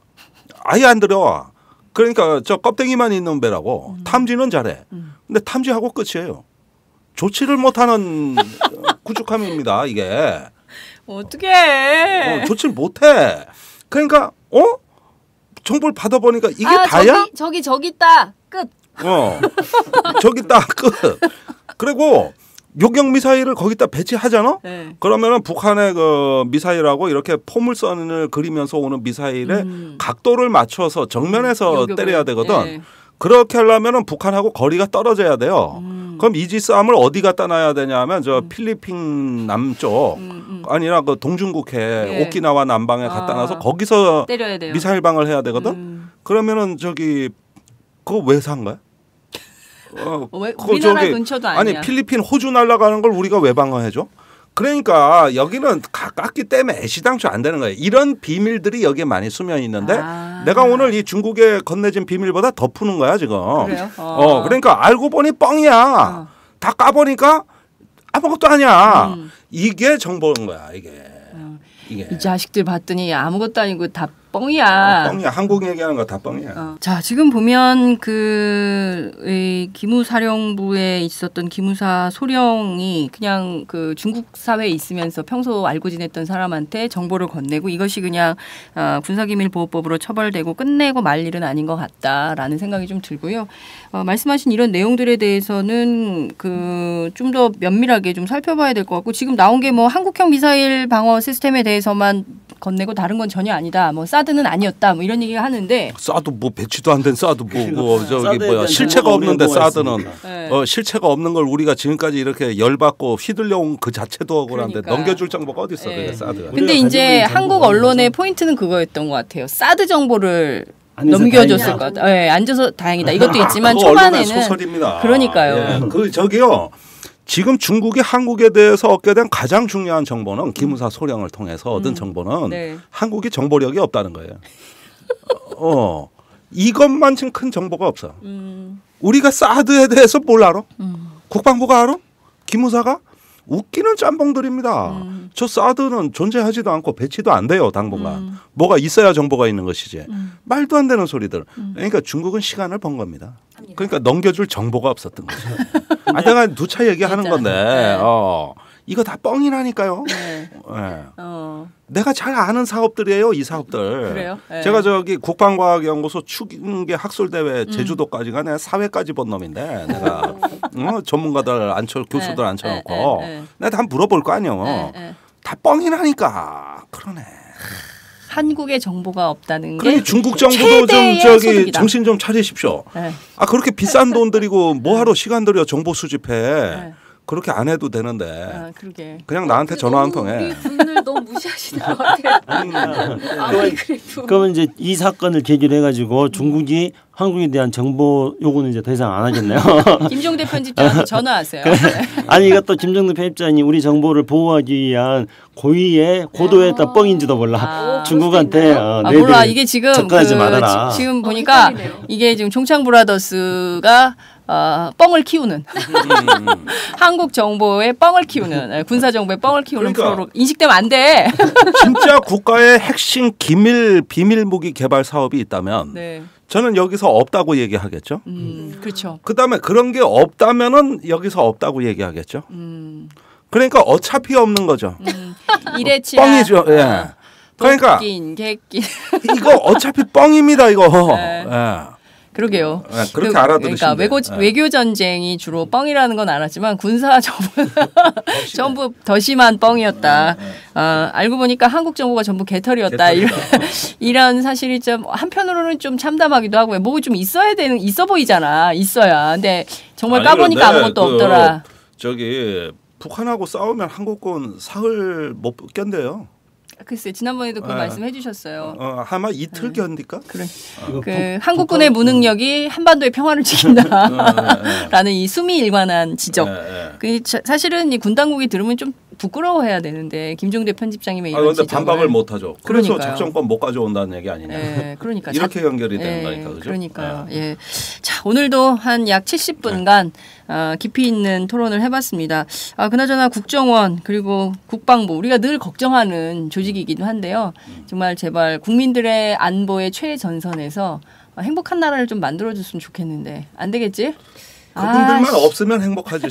아예 안 들어와. 그러니까 저 껍데기만 있는 배라고 탐지는 잘해. 근데 탐지하고 끝이에요. 조치를 못하는 구축함입니다. 이게. 어떻게 조치를 못해. 그러니까 정보를 받아보니까 이게 다야? 저기 있다. 끝. 저기 있다. 끝. 그리고 요격 미사일을 거기다 배치하잖아. 네. 그러면은 북한의 그 미사일하고 이렇게 포물선을 그리면서 오는 미사일의 각도를 맞춰서 정면에서 때려야 되거든. 네. 그렇게 하려면은 북한하고 거리가 떨어져야 돼요. 그럼 이지스함을 어디 갖다 놔야 되냐면 저 필리핀 남쪽 아니라 그 동중국해 네. 오키나와 남방에 갖다 놔서 거기서 때려야 돼요. 미사일 방을 해야 되거든. 그러면은 그거 왜 산 거야? 우리나라 근처도 아니야. 아니 필리핀 호주 날아가는 걸 우리가 왜 방어해줘? 그러니까 여기는 가깝기 때문에 애시당초 안 되는 거예요. 이런 비밀들이 여기에 많이 수면 있는데 내가 오늘 이 중국에 건네진 비밀보다 더 푸는 거야 지금. 그래요? 그러니까 알고 보니 뻥이야. 다 까보니까 아무것도 아니야. 이게 정보인 거야 이게. 이 자식들 봤더니 아무것도 아니고 다 뻥이야. 뻥이야. 한국 얘기하는 거 다 뻥이야. 자, 지금 보면 기무사령부에 있었던 기무사 소령이 그냥 그 중국 사회에 있으면서 평소 알고 지냈던 사람한테 정보를 건네고 이것이 그냥 군사기밀보호법으로 처벌되고 끝내고 말 일은 아닌 것 같다라는 생각이 좀 들고요. 말씀하신 이런 내용들에 대해서는 좀 더 면밀하게 좀 살펴봐야 될 것 같고 지금 나온 게 뭐 한국형 미사일 방어 시스템에 대해서만 건네고 다른 건 전혀 아니다. 뭐 사드는 아니었다. 뭐 이런 얘기가 하는데 사드 뭐 배치도 안 된 사드 저기 뭐야 실체가 없는데 사드는 실체가 없는 걸 우리가 지금까지 이렇게 열받고 휘둘려온 그 자체도 억울한데 넘겨줄 정보가 어디 있어? 그게 사드가. 근데 이제 한국 언론의 포인트는 그거였던 것 같아요. 사드 정보를 넘겨줬을 것 같아요. 네, 앉아서 다행이다. 이것도 있지만 초반에는 소설입니다. 그러니까요. 저기요. 지금 중국이 한국에 대해서 얻게 된 가장 중요한 정보는 기무사 소령을 통해서 얻은 정보는 한국이 정보력이 없다는 거예요. 이것만큼 큰 정보가 없어. 우리가 사드에 대해서 뭘 알아? 국방부가 알아? 기무사가? 웃기는 짬뽕들입니다. 저 사드는 존재하지도 않고 배치도 안 돼요. 당분간. 뭐가 있어야 정보가 있는 것이지. 말도 안 되는 소리들. 그러니까 중국은 시간을 번 겁니다. 그러니까 넘겨줄 정보가 없었던 거죠. 내가 누차 얘기하는 건데 이거 다 뻥이라니까요. 내가 잘 아는 사업들이에요. 이 사업들. 그래요? 제가 저기 국방과학연구소 추계 학술대회 제주도까지가 내가 사회까지 본 놈인데 내가 전문가들 교수들 앉혀놓고 내가 다 물어볼 거 아니에요. 다 뻥이라니까. 그러네. 한국의 정보가 없다는 게 그래 중국 정부도 좀 저기 정신 좀 차리십시오. 그렇게 비싼 돈 들이고 뭐하러 시간 들여 정보 수집해. 그렇게 안 해도 되는데 아, 그러게. 그냥 나한테 전화 한 통 우리 해. 군을 너무 무시하시는 것 같아요. 그래도 그러면 이제 이 사건을 계기로 해가지고 중국이 한국에 대한 정보 요구는 이제 더 이상 안 하겠네요. 김종대 편집장한테 전화하세요. 아니 이것도 김정도 편집장이 우리 정보를 보호하기 위한 고의의 고도의 어떤 뻥인지도 몰라. 아, 중국한테 너희들이 몰라 이게 지금 접근하지 말아라. 지금 보니까 이게 지금 종창 브라더스가 뻥을 키우는 한국 정보의 뻥을 키우는 군사 정보의 뻥을 키우는 그러니까. 프로로 인식되면 안 돼. 진짜 국가의 핵심 비밀 무기 개발 사업이 있다면 네, 저는 여기서 없다고 얘기하겠죠. 그렇죠. 그다음에 그런 게 없다면은 여기서 없다고 얘기하겠죠. 그러니까 어차피 없는 거죠. 이래치야. 뻥이죠. 예. 그러니까 도끼인, 객긴. 이거 어차피 뻥입니다. 이거. 네. 예. 그러게요. 네, 그렇게 알아들으시면 그러니까 돼요. 외교 전쟁이 주로 뻥이라는 건 알았지만 군사 정보는 전부 더 심한 뻥이었다. 알고 보니까 한국 정보가 전부 개털이었다. 이런 사실이 좀 한편으로는 좀 참담하기도 하고요. 뭐가 좀 있어 보이잖아. 있어야. 근데 정말 아니, 까보니까 그런데 아무것도 없더라. 저기 북한하고 싸우면 한국군 사흘 못 견뎌요. 글쎄 지난번에도 그 네. 말씀해 주셨어요. 아마 이틀 견딜까? 그래. 그 한국군의 무능력이 한반도의 평화를 지킨다라는 이 수미일관한 지적. 그 사실은 이 군 당국이 들으면 좀 부끄러워해야 되는데 김종대 편집장님의 이런 그런데 지적을 반박을 못 하죠. 그래서 그러니까요. 작전권 못 가져온다는 얘기 아니냐. 예, 그러니까 이렇게 연결이 되는 예, 거니까 그죠? 그러니까요. 예. 자, 오늘도 한 약 70분간 깊이 있는 토론을 해봤습니다. 그나저나 국정원 그리고 국방부 우리가 늘 걱정하는 조직이기도 한데요. 정말 제발 국민들의 안보의 최전선에서 행복한 나라를 좀 만들어줬으면 좋겠는데 안 되겠지? 그분들만 없으면 행복하죠.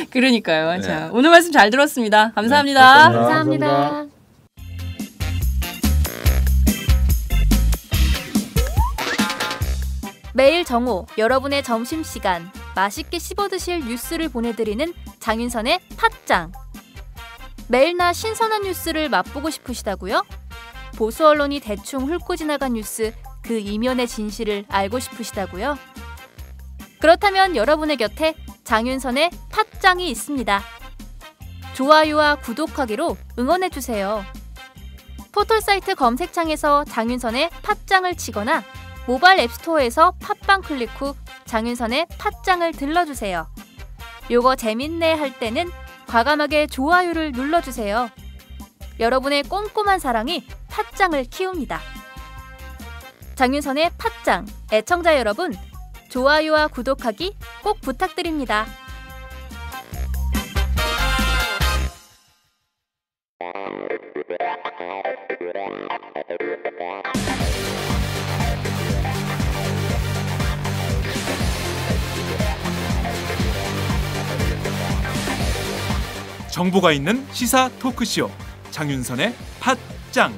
그러니까요. 네. 자, 오늘 말씀 잘 들었습니다. 감사합니다. 네, 감사합니다. 감사합니다. 매일 정오 여러분의 점심시간 맛있게 씹어드실 뉴스를 보내드리는 장윤선의 팟짱. 매일나 신선한 뉴스를 맛보고 싶으시다고요? 보수 언론이 대충 훑고 지나간 뉴스 그 이면의 진실을 알고 싶으시다고요? 그렇다면 여러분의 곁에 장윤선의 팟짱이 있습니다. 좋아요와 구독하기로 응원해주세요. 포털사이트 검색창에서 장윤선의 팟짱을 치거나 모바일 앱스토어에서 팟빵 클릭 후 장윤선의 팟짱을 들러주세요. 요거 재밌네 할 때는 과감하게 좋아요를 눌러주세요. 여러분의 꼼꼼한 사랑이 팟짱을 키웁니다. 장윤선의 팟짱 애청자 여러분, 좋아요와 구독하기 꼭 부탁드립니다. 정보가 있는 시사 토크쇼 장윤선의 팟짱.